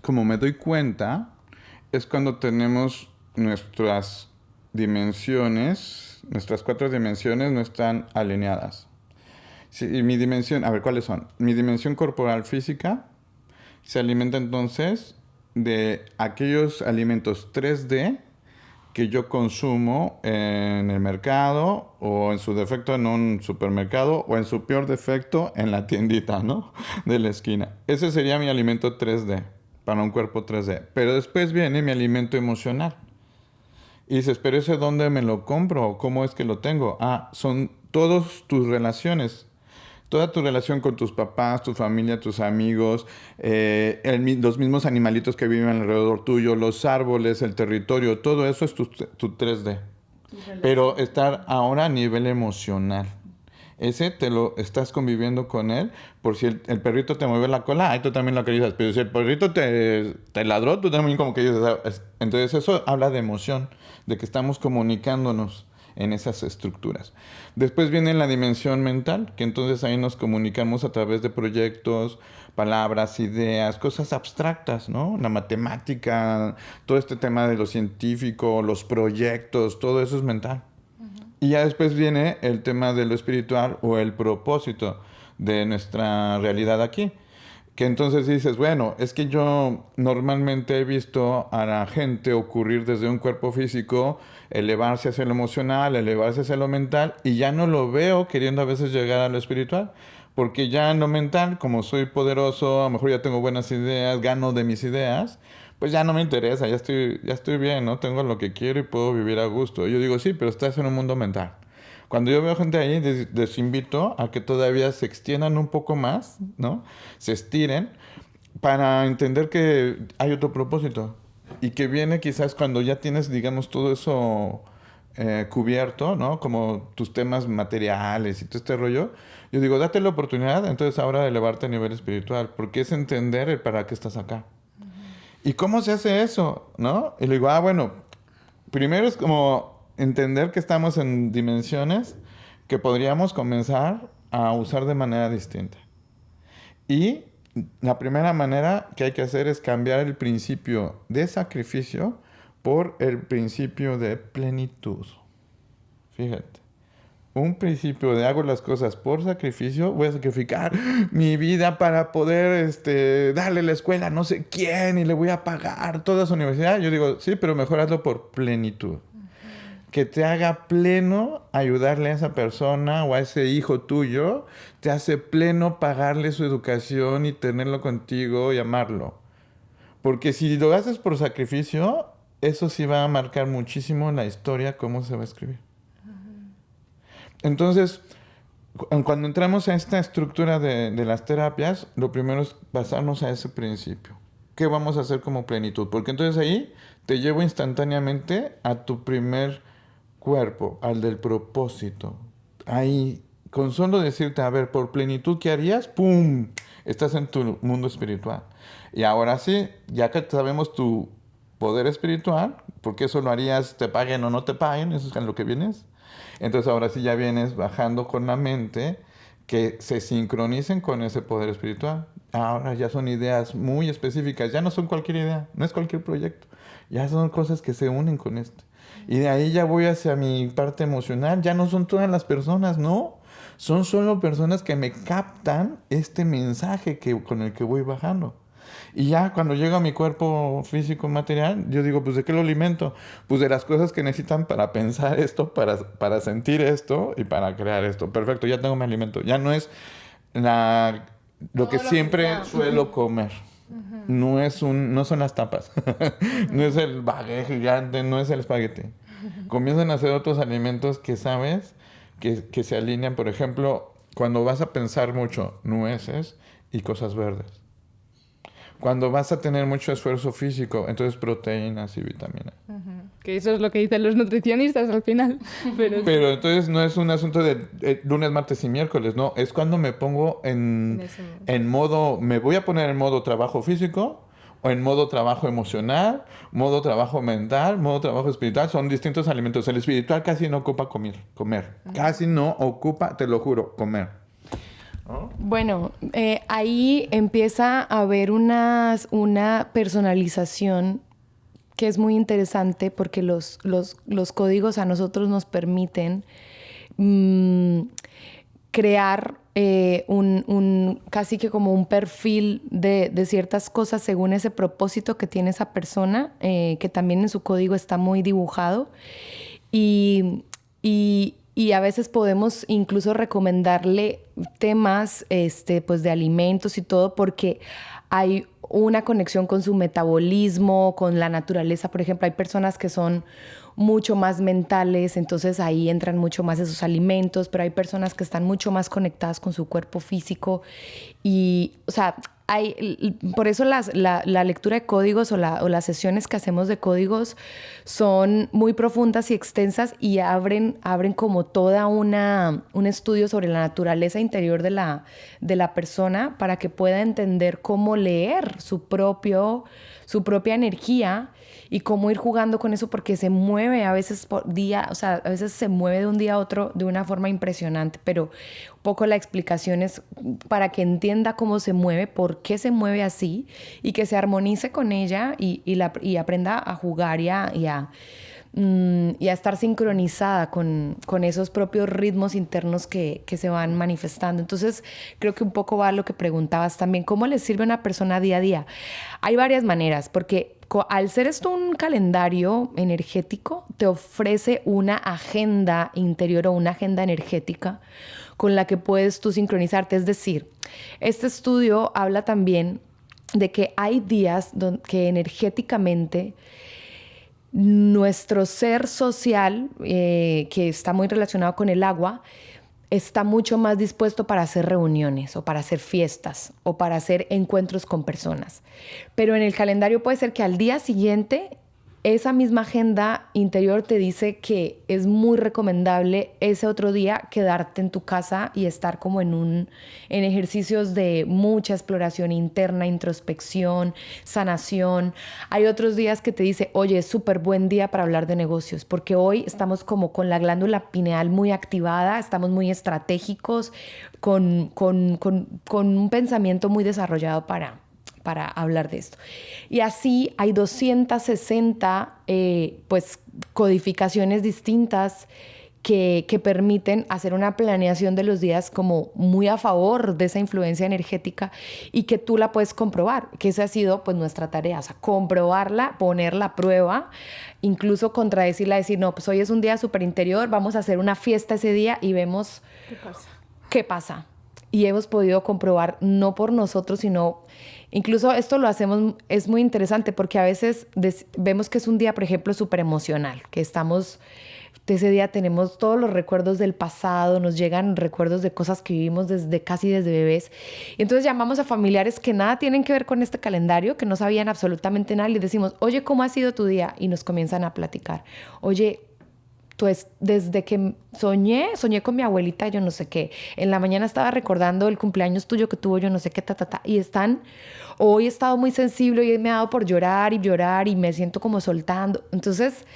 como me doy cuenta, es cuando tenemos nuestras dimensiones, nuestras 4 dimensiones no están alineadas. Sí, y mi dimensión, a ver, ¿cuáles son? Mi dimensión corporal física se alimenta entonces de aquellos alimentos 3D que yo consumo en el mercado, o en su defecto en un supermercado, o en su peor defecto en la tiendita, ¿no? De la esquina. Ese sería mi alimento 3D, para un cuerpo 3D. Pero después viene mi alimento emocional. Y dices, ¿pero ese dónde me lo compro? ¿Cómo es que lo tengo? Ah, son todas tus relaciones. Toda tu relación con tus papás, tu familia, tus amigos, los mismos animalitos que viven alrededor tuyo, los árboles, el territorio, todo eso es tu 3D. Pero estar ahora a nivel emocional. Ese te lo estás conviviendo con él. Por si el perrito te mueve la cola, ahí tú también lo acaricias. Pero si el perrito te ladró, tú también como que dices. Entonces eso habla de emoción, de que estamos comunicándonos en esas estructuras. Después viene la dimensión mental, que entonces ahí nos comunicamos a través de proyectos, palabras, ideas, cosas abstractas, ¿no? La matemática, todo este tema de lo científico, los proyectos, todo eso es mental. Y ya después viene el tema de lo espiritual o el propósito de nuestra realidad aquí. Que entonces dices, bueno, es que yo normalmente he visto a la gente ocurrir desde un cuerpo físico, elevarse hacia lo emocional, elevarse hacia lo mental, y ya no lo veo queriendo a veces llegar a lo espiritual. Porque ya en lo mental, como soy poderoso, a lo mejor ya tengo buenas ideas, gano de mis ideas, pues ya no me interesa, ya estoy bien, ¿no? Tengo lo que quiero y puedo vivir a gusto. Yo digo, sí, pero estás en un mundo mental. Cuando yo veo gente ahí, les invito a que todavía se extiendan un poco más, ¿no? Se estiren para entender que hay otro propósito y que viene quizás cuando ya tienes, digamos, todo eso cubierto, ¿no? Como tus temas materiales y todo este rollo. Yo digo, date la oportunidad entonces ahora de elevarte a nivel espiritual, porque es entender el para qué estás acá. ¿Y cómo se hace eso, no? Y le digo, bueno, primero es como entender que estamos en dimensiones que podríamos comenzar a usar de manera distinta. Y la primera manera que hay que hacer es cambiar el principio de sacrificio por el principio de plenitud. Fíjate. Un principio de hago las cosas por sacrificio, voy a sacrificar mi vida para poder darle la escuela a no sé quién y le voy a pagar toda su universidad. Yo digo, sí, pero mejor hazlo por plenitud. Que te haga pleno ayudarle a esa persona o a ese hijo tuyo, te hace pleno pagarle su educación y tenerlo contigo y amarlo. Porque si lo haces por sacrificio, eso sí va a marcar muchísimo en la historia cómo se va a escribir. Entonces, cuando entramos a esta estructura de las terapias, lo primero es basarnos a ese principio. ¿Qué vamos a hacer como plenitud? Porque entonces ahí te llevo instantáneamente a tu primer cuerpo, al del propósito. Ahí, con solo decirte, a ver, por plenitud, ¿qué harías? ¡Pum! Estás en tu mundo espiritual. Y ahora sí, ya que sabemos tu poder espiritual, porque eso lo harías, te paguen o no te paguen, eso es a lo que vienes. Entonces ahora sí ya vienes bajando con la mente que se sincronicen con ese poder espiritual. Ahora ya son ideas muy específicas, ya no son cualquier idea, no es cualquier proyecto, ya son cosas que se unen con esto. Y de ahí ya voy hacia mi parte emocional, ya no son todas las personas, no, son solo personas que me captan este mensaje con el que voy bajando. Y ya cuando llega a mi cuerpo físico material, yo digo, pues ¿de qué lo alimento? Pues de las cosas que necesitan para pensar esto, para sentir esto y para crear esto. Perfecto, ya tengo mi alimento. Ya no es lo que siempre suelo comer. No son las tapas. No es el baguette gigante, no es el espagueti. Comienzan a hacer otros alimentos que sabes que se alinean. Por ejemplo, cuando vas a pensar mucho, nueces y cosas verdes. Cuando vas a tener mucho esfuerzo físico, entonces proteínas y vitaminas. Que eso es lo que dicen los nutricionistas al final. Pero entonces no es un asunto de lunes, martes y miércoles, no. Es cuando me pongo en modo, me voy a poner en modo trabajo físico o en modo trabajo emocional, modo trabajo mental, modo trabajo espiritual. Son distintos alimentos. El espiritual casi no ocupa comer. Casi no ocupa, te lo juro, comer. ¿Oh? Bueno, ahí empieza a haber una personalización que es muy interesante porque los códigos a nosotros nos permiten crear casi que como un perfil de ciertas cosas según ese propósito que tiene esa persona, que también en su código está muy dibujado. Y a veces podemos incluso recomendarle temas pues de alimentos y todo porque hay una conexión con su metabolismo, con la naturaleza. Por ejemplo, hay personas que son mucho más mentales, entonces ahí entran mucho más esos alimentos, pero hay personas que están mucho más conectadas con su cuerpo físico. Y, o sea, por eso la lectura de códigos o las sesiones que hacemos de códigos son muy profundas y extensas y abren como toda un estudio sobre la naturaleza interior de la persona para que pueda entender cómo leer su propia energía y cómo ir jugando con eso porque se mueve a veces por día, o sea, a veces se mueve de un día a otro de una forma impresionante, pero un poco la explicación es para que entienda cómo se mueve, por qué se mueve así y que se armonice con ella y aprenda a jugar y a estar sincronizada con esos propios ritmos internos que se van manifestando. Entonces, creo que un poco va a lo que preguntabas también, ¿cómo le sirve a una persona día a día? Hay varias maneras, porque al ser esto un calendario energético, te ofrece una agenda interior o una agenda energética con la que puedes tú sincronizarte. Es decir, este estudio habla también de que hay días que energéticamente nuestro ser social, que está muy relacionado con el agua, está mucho más dispuesto para hacer reuniones o para hacer fiestas o para hacer encuentros con personas. Pero en el calendario puede ser que al día siguiente esa misma agenda interior te dice que es muy recomendable ese otro día quedarte en tu casa y estar como en ejercicios de mucha exploración interna, introspección, sanación. Hay otros días que te dice, oye, es súper buen día para hablar de negocios, porque hoy estamos como con la glándula pineal muy activada, estamos muy estratégicos, con un pensamiento muy desarrollado para hablar de esto. Y así hay 260 pues, codificaciones distintas que permiten hacer una planeación de los días como muy a favor de esa influencia energética y que tú la puedes comprobar, que esa ha sido pues nuestra tarea, o sea, comprobarla, ponerla a prueba, incluso contradecirla, decir, no, pues hoy es un día súper interior, vamos a hacer una fiesta ese día y vemos qué pasa. Y hemos podido comprobar, no por nosotros, sino Incluso esto lo hacemos, es muy interesante porque a veces vemos que es un día, por ejemplo, súper emocional, que estamos, ese día tenemos todos los recuerdos del pasado, nos llegan recuerdos de cosas que vivimos casi desde bebés. Y entonces llamamos a familiares que nada tienen que ver con este calendario, que no sabían absolutamente nada, y les decimos, oye, ¿cómo ha sido tu día? Y nos comienzan a platicar. Oye, pues desde que soñé con mi abuelita, yo no sé qué. En la mañana estaba recordando el cumpleaños tuyo que tuvo, yo no sé qué, Y hoy he estado muy sensible y me ha dado por llorar y me siento como soltando. Entonces,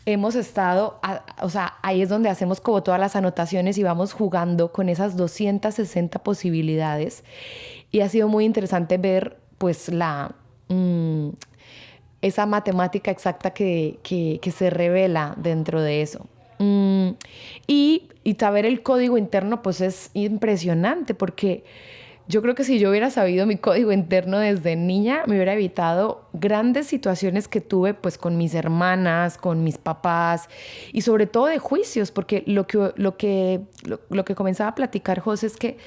hemos estado, o sea, ahí es donde hacemos como todas las anotaciones y vamos jugando con esas 260 posibilidades. Y ha sido muy interesante ver, pues, esa matemática exacta que se revela dentro de eso. Y saber el código interno, pues, es impresionante porque yo creo que si yo hubiera sabido mi código interno desde niña, me hubiera evitado grandes situaciones que tuve pues con mis hermanas, con mis papás y sobre todo de juicios, porque lo que comenzaba a platicar José es que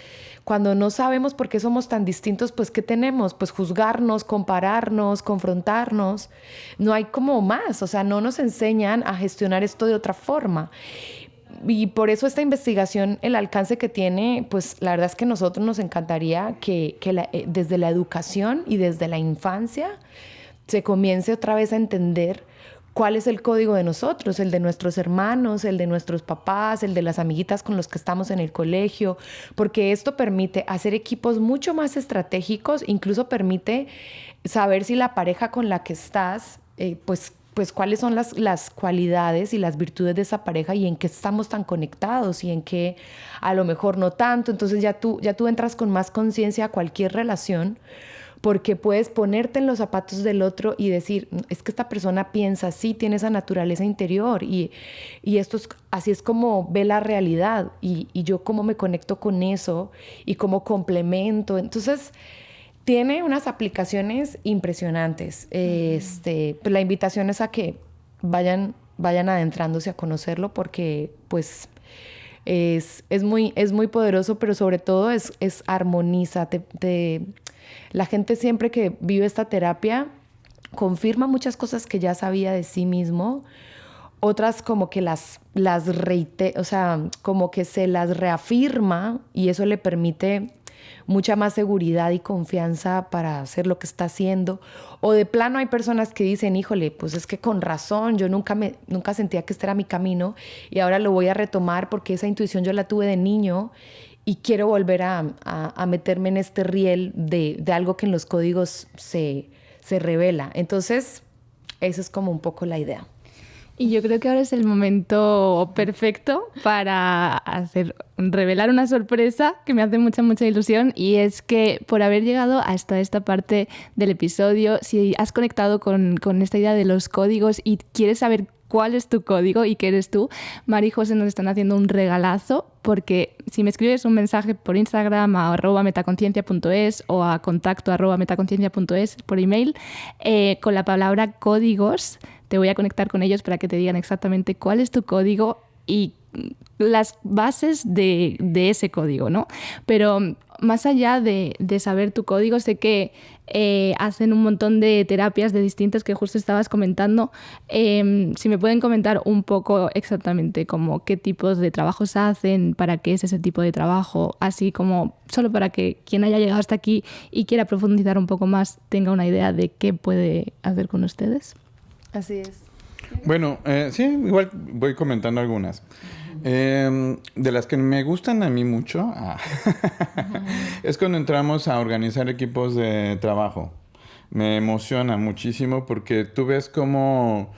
cuando no sabemos por qué somos tan distintos, pues ¿qué tenemos? Pues juzgarnos, compararnos, confrontarnos. No hay como más, o sea, no nos enseñan a gestionar esto de otra forma. Y por eso esta investigación, el alcance que tiene, pues la verdad es que a nosotros nos encantaría que desde la educación y desde la infancia se comience otra vez a entender cuál es el código de nosotros, el de nuestros hermanos, el de nuestros papás, el de las amiguitas con los que estamos en el colegio, porque esto permite hacer equipos mucho más estratégicos, incluso permite saber si la pareja con la que estás, pues cuáles son las cualidades y las virtudes de esa pareja y en qué estamos tan conectados y en qué a lo mejor no tanto. Entonces ya tú entras con más conciencia a cualquier relación porque puedes ponerte en los zapatos del otro y decir, es que esta persona piensa así, tiene esa naturaleza interior y así es como ve la realidad y yo cómo me conecto con eso y cómo complemento. Entonces tiene unas aplicaciones impresionantes. Pues la invitación es a que vayan adentrándose a conocerlo porque pues es muy poderoso, pero sobre todo es armoniza. La gente siempre que vive esta terapia confirma muchas cosas que ya sabía de sí mismo, otras como que o sea, como que se las reafirma y eso le permite mucha más seguridad y confianza para hacer lo que está haciendo. O de plano hay personas que dicen, híjole, pues es que con razón, yo nunca sentía que este era mi camino y ahora lo voy a retomar porque esa intuición yo la tuve de niño y quiero volver a meterme en este riel de algo que en los códigos se revela. Entonces, esa es como un poco la idea. Y yo creo que ahora es el momento perfecto para revelar una sorpresa que me hace mucha ilusión, y es que por haber llegado hasta esta parte del episodio, si has conectado con esta idea de los códigos y quieres saber cuál es tu código y qué eres tú, Mari y José nos están haciendo un regalazo, porque si me escribes un mensaje por Instagram a @metaconciencia.es o a contacto@metaconciencia.es por email, con la palabra códigos, te voy a conectar con ellos para que te digan exactamente cuál es tu código y las bases de ese código, ¿no? Pero más allá de saber tu código, sé que hacen un montón de terapias de distintas que justo estabas comentando. Si me pueden comentar un poco exactamente como qué tipos de trabajos hacen, para qué es ese tipo de trabajo, así como solo para que quien haya llegado hasta aquí y quiera profundizar un poco más tenga una idea de qué puede hacer con ustedes. Así es. Bueno, sí, igual voy comentando algunas. De las que me gustan a mí mucho, es cuando entramos a organizar equipos de trabajo. Me emociona muchísimo porque tú ves cómo,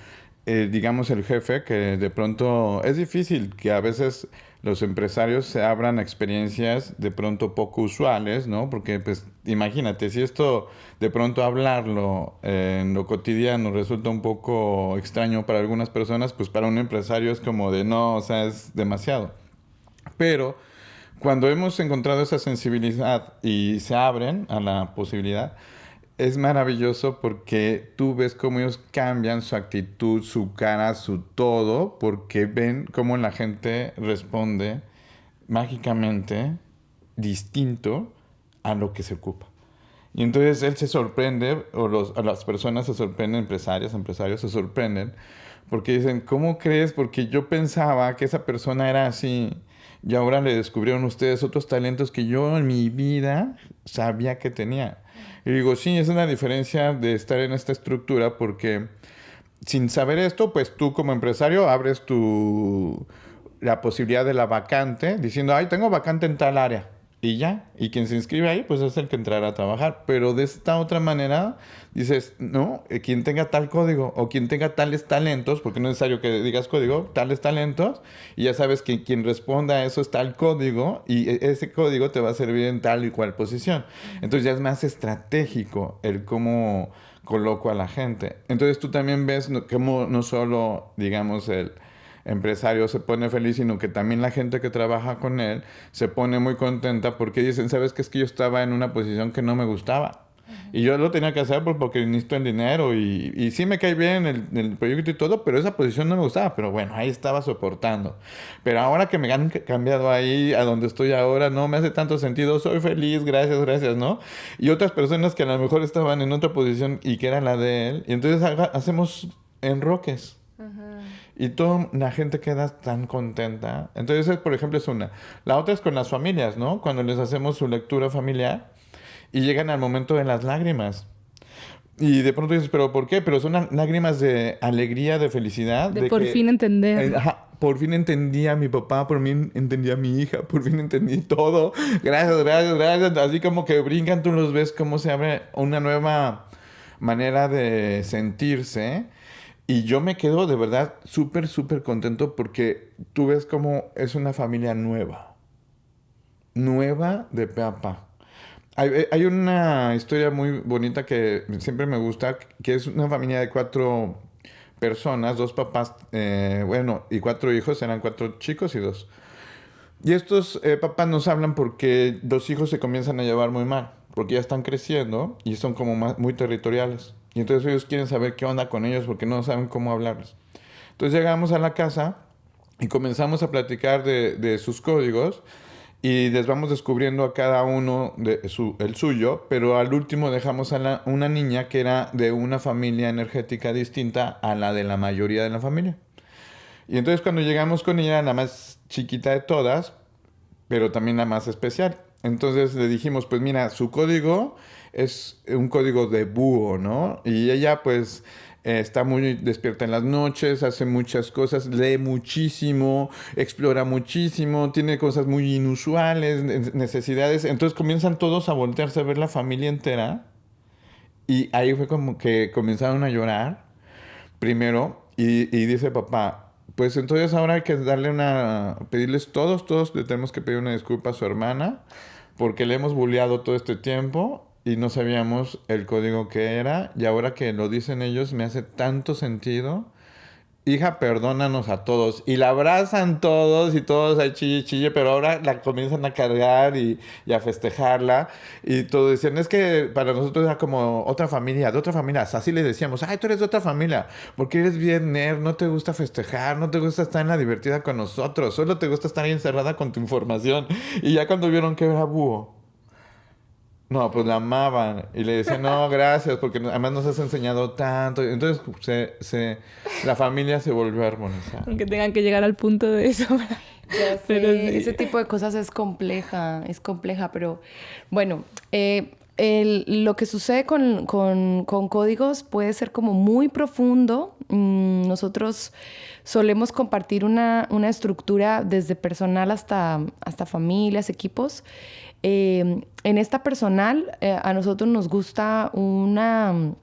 digamos, el jefe, que de pronto es difícil que a veces los empresarios se abran a experiencias de pronto poco usuales, ¿no? Porque, pues, imagínate, si esto de pronto hablarlo en lo cotidiano resulta un poco extraño para algunas personas, pues para un empresario es como de no, o sea, es demasiado. Pero cuando hemos encontrado esa sensibilidad y se abren a la posibilidad, es maravilloso porque tú ves cómo ellos cambian su actitud, su cara, su todo, porque ven cómo la gente responde mágicamente distinto a lo que se ocupa. Y entonces él se sorprende, o las personas se sorprenden, empresarios se sorprenden, porque dicen, ¿cómo crees? Porque yo pensaba que esa persona era así, y ahora le descubrieron ustedes otros talentos que yo en mi vida sabía que tenía. Y digo, sí, es una diferencia de estar en esta estructura, porque sin saber esto, pues tú como empresario abres la posibilidad de la vacante, diciendo, ay, tengo vacante en tal área. Y ya, y quien se inscribe ahí, pues es el que entrará a trabajar. Pero de esta otra manera, dices, no, quien tenga tal código o quien tenga tales talentos, porque no es necesario que digas código, tales talentos, y ya sabes que quien responda a eso es tal código, y ese código te va a servir en tal y cual posición. Entonces ya es más estratégico el cómo coloco a la gente. Entonces tú también ves cómo no solo, digamos, el empresario se pone feliz, sino que también la gente que trabaja con él se pone muy contenta porque dicen, ¿sabes qué? Es que yo estaba en una posición que no me gustaba. Y yo lo tenía que hacer porque necesito el dinero y sí me cae bien el proyecto y todo, pero esa posición no me gustaba. Pero bueno, ahí estaba soportando. Pero ahora que me han cambiado ahí a donde estoy ahora, no me hace tanto sentido. Soy feliz, gracias, ¿no? Y otras personas que a lo mejor estaban en otra posición y que era la de él. Y entonces hacemos enroques. Y toda la gente queda tan contenta. Entonces, por ejemplo, es una. La otra es con las familias, ¿no? Cuando les hacemos su lectura familiar y llegan al momento de las lágrimas. Y de pronto dices, ¿pero por qué? Pero son lágrimas de alegría, de felicidad. De por fin entender. Por fin entendí a mi papá, por fin entendí a mi hija, por fin entendí todo. Gracias. Así como que brincan, tú los ves cómo se abre una nueva manera de sentirse. Y yo me quedo de verdad súper contento porque tú ves cómo es una familia nueva. Nueva de pe a pa. Hay una historia muy bonita que siempre me gusta, que es una familia de 4 personas, 2 papás, y 4 hijos, eran 4 chicos y 2. Y estos papás nos hablan porque 2 hijos se comienzan a llevar muy mal, porque ya están creciendo y son como muy territoriales. Y entonces ellos quieren saber qué onda con ellos porque no saben cómo hablarles. Entonces llegamos a la casa y comenzamos a platicar de sus códigos y les vamos descubriendo a cada uno el suyo, pero al último dejamos a una niña que era de una familia energética distinta a la de la mayoría de la familia. Y entonces cuando llegamos con ella, la más chiquita de todas, pero también la más especial. Entonces le dijimos, pues mira, su código es un código de búho, ¿no? Y ella pues está muy despierta en las noches, hace muchas cosas, lee muchísimo, explora muchísimo, tiene cosas muy inusuales, necesidades. Entonces comienzan todos a voltearse a ver la familia entera. Y ahí fue como que comenzaron a llorar primero y dice papá, pues entonces ahora hay que pedirles todos le tenemos que pedir una disculpa a su hermana porque le hemos bulleado todo este tiempo y no sabíamos el código que era y ahora que lo dicen ellos me hace tanto sentido. Hija, perdónanos a todos. Y la abrazan todos y todos ahí chille, pero ahora la comienzan a cargar y a festejarla. Y todos decían, es que para nosotros era como otra familia, de otra familia. Así le decíamos, ay, tú eres de otra familia, porque eres bien nerd, no te gusta festejar, no te gusta estar en la divertida con nosotros, solo te gusta estar ahí encerrada con tu información. Y ya cuando vieron que era búho, no, pues la amaban. Y le decían, no, gracias, porque además nos has enseñado tanto. Entonces la familia se volvió a armonizar. Aunque tengan que llegar al punto de eso. Ya sé, Pero sí. ese tipo de cosas es compleja, pero bueno, lo que sucede con códigos puede ser como muy profundo. Nosotros solemos compartir una estructura desde personal hasta familias, equipos. En esta personal, a nosotros nos gusta unas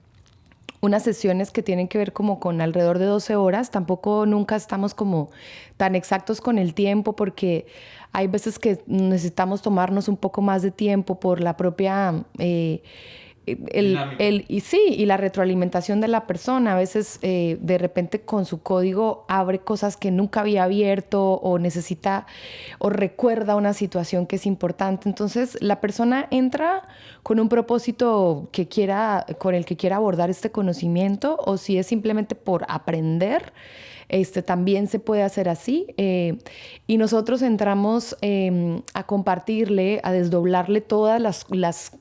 sesiones que tienen que ver como con alrededor de 12 horas. Tampoco nunca estamos como tan exactos con el tiempo porque hay veces que necesitamos tomarnos un poco más de tiempo por la propia... y la retroalimentación de la persona. A veces de repente con su código abre cosas que nunca había abierto o necesita o recuerda una situación que es importante. Entonces la persona entra con un propósito con el que quiera abordar este conocimiento, o si es simplemente por aprender, también se puede hacer así. Y nosotros entramos a compartirle, a desdoblarle todas las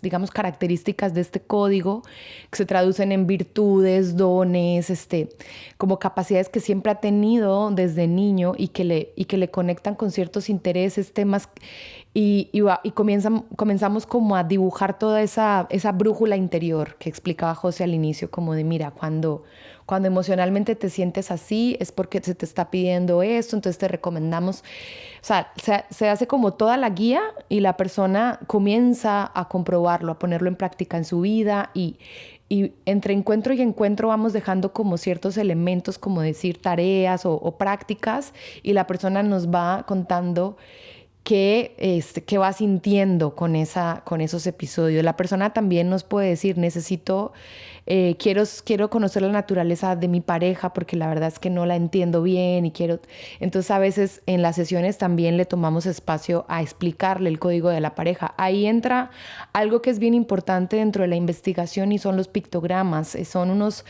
digamos, características de este código, que se traducen en virtudes, dones, como capacidades que siempre ha tenido desde niño y que le conectan con ciertos intereses, temas, y comenzamos como a dibujar toda esa brújula interior que explicaba José al inicio, como de, mira, cuando emocionalmente te sientes así es porque se te está pidiendo esto, entonces te recomendamos. O sea, se hace como toda la guía y la persona comienza a comprobarlo, a ponerlo en práctica en su vida y entre encuentro y encuentro vamos dejando como ciertos elementos, como decir tareas o prácticas, y la persona nos va contando qué va sintiendo con esos episodios. La persona también nos puede decir, quiero conocer la naturaleza de mi pareja porque la verdad es que no la entiendo bien y quiero... Entonces a veces en las sesiones también le tomamos espacio a explicarle el código de la pareja. Ahí entra algo que es bien importante dentro de la investigación y son los pictogramas. Son unos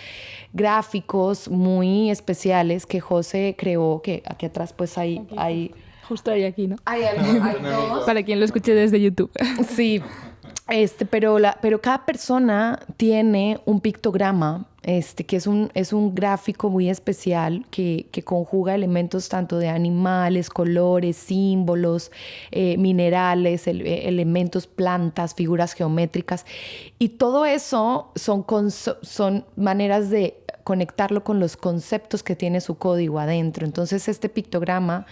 gráficos muy especiales que José creó, que aquí atrás pues hay Justo hay aquí, ¿no? hay dos. Para quien lo escuche desde YouTube. Sí, pero cada persona tiene un pictograma, que es un gráfico muy especial que conjuga elementos tanto de animales, colores, símbolos, minerales, elementos, plantas, figuras geométricas. Y todo eso son maneras de conectarlo con los conceptos que tiene su código adentro. Entonces, este pictograma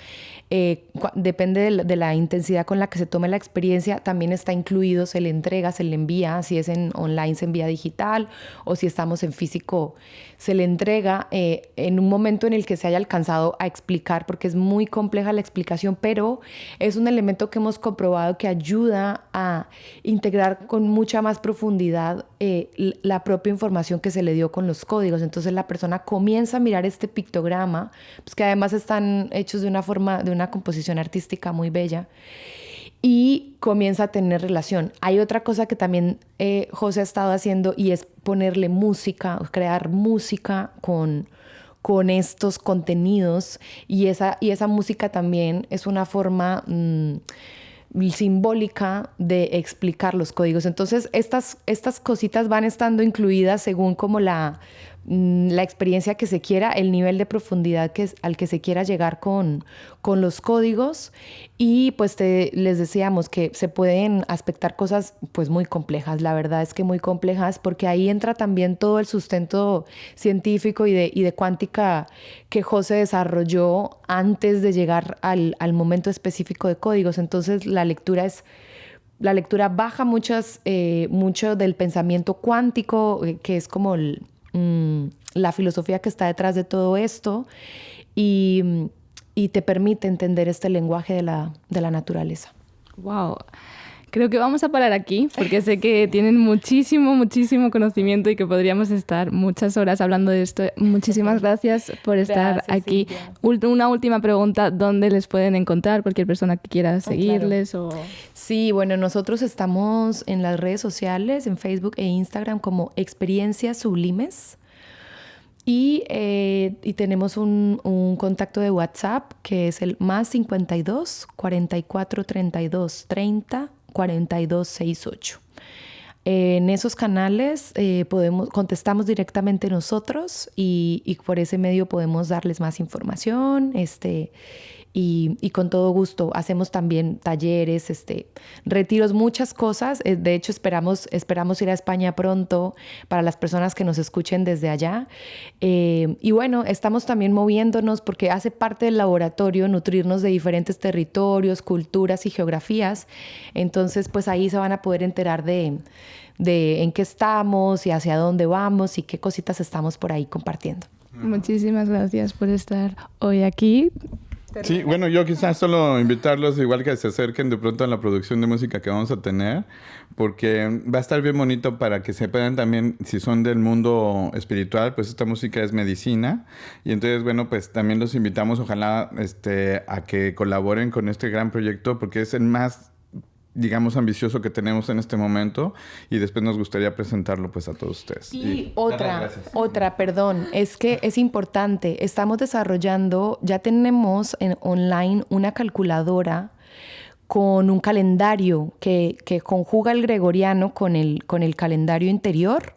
depende de la intensidad con la que se tome la experiencia, también está incluido, se le entrega, se le envía, si es en online se envía digital o si estamos en físico se le entrega en un momento en el que se haya alcanzado a explicar, porque es muy compleja la explicación, pero es un elemento que hemos comprobado que ayuda a integrar con mucha más profundidad la propia información que se le dio con los códigos. Entonces la persona comienza a mirar este pictograma, pues que además están hechos de una composición artística muy bella, y comienza a tener relación. Hay otra cosa que también José ha estado haciendo y es ponerle música, crear música con estos contenidos, y esa música también es una forma simbólica de explicar los códigos. Entonces estas cositas van estando incluidas según como la experiencia que se quiera, el nivel de profundidad al que se quiera llegar con los códigos, y pues les decíamos que se pueden aspectar cosas pues muy complejas, la verdad es que muy complejas, porque ahí entra también todo el sustento científico y de cuántica que José desarrolló antes de llegar al momento específico de códigos. Entonces la lectura baja mucho del pensamiento cuántico, que es como la filosofía que está detrás de todo esto, y te permite entender este lenguaje de la naturaleza. Wow. Creo que vamos a parar aquí porque sé que tienen muchísimo conocimiento y que podríamos estar muchas horas hablando de esto. Muchísimas gracias por estar aquí. Una última pregunta, ¿dónde les pueden encontrar cualquier persona que quiera seguirles? Claro. Sí, bueno, nosotros estamos en las redes sociales, en Facebook e Instagram como Experiencias Sublimes. Y tenemos un contacto de WhatsApp que es el +52 44 32 30 42 68. En esos canales contestamos directamente nosotros y por ese medio podemos darles más información, y con todo gusto hacemos también talleres, retiros, muchas cosas. De hecho, esperamos ir a España pronto para las personas que nos escuchen desde allá. Y bueno, estamos también moviéndonos porque hace parte del laboratorio nutrirnos de diferentes territorios, culturas y geografías. Entonces, pues ahí se van a poder enterar de en qué estamos y hacia dónde vamos y qué cositas estamos por ahí compartiendo. Muchísimas gracias por estar hoy aquí. Sí, bueno, yo quizás solo invitarlos igual que se acerquen de pronto a la producción de música que vamos a tener, porque va a estar bien bonito para que sepan también, si son del mundo espiritual, pues esta música es medicina, y entonces, bueno, pues también los invitamos, ojalá, a que colaboren con este gran proyecto, porque es el más, digamos, ambicioso que tenemos en este momento, y después nos gustaría presentarlo pues a todos ustedes. Y otra, perdón, es que es importante, estamos desarrollando, ya tenemos online una calculadora con un calendario que conjuga el gregoriano con el calendario interior,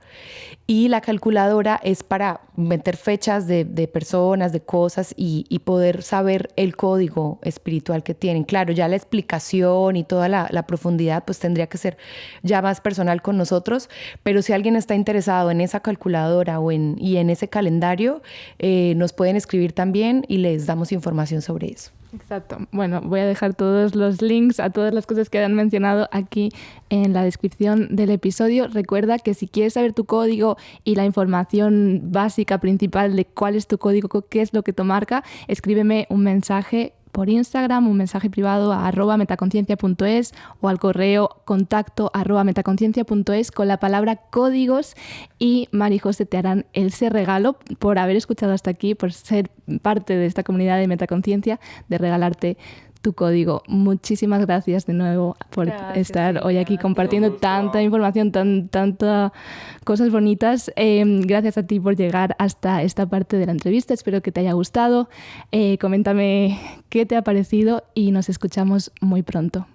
y la calculadora es para meter fechas de personas, de cosas y poder saber el código espiritual que tienen. Claro, ya la explicación y toda la profundidad pues tendría que ser ya más personal con nosotros, pero si alguien está interesado en esa calculadora y en ese calendario, nos pueden escribir también y les damos información sobre eso. Exacto. Bueno, voy a dejar todos los links a todas las cosas que han mencionado aquí en la descripción del episodio. Recuerda que si quieres saber tu código y la información básica principal de cuál es tu código, qué es lo que te marca, escríbeme un mensaje por Instagram, un mensaje privado a @metaconciencia.es o al correo contacto @metaconciencia.es con la palabra códigos, y Mari José te harán ese regalo por haber escuchado hasta aquí, por ser parte de esta comunidad de Metaconciencia, de regalarte tu código. Muchísimas gracias de nuevo por estar hoy aquí compartiendo tanta información, tantas cosas bonitas. Gracias a ti por llegar hasta esta parte de la entrevista. Espero que te haya gustado. Coméntame qué te ha parecido y nos escuchamos muy pronto.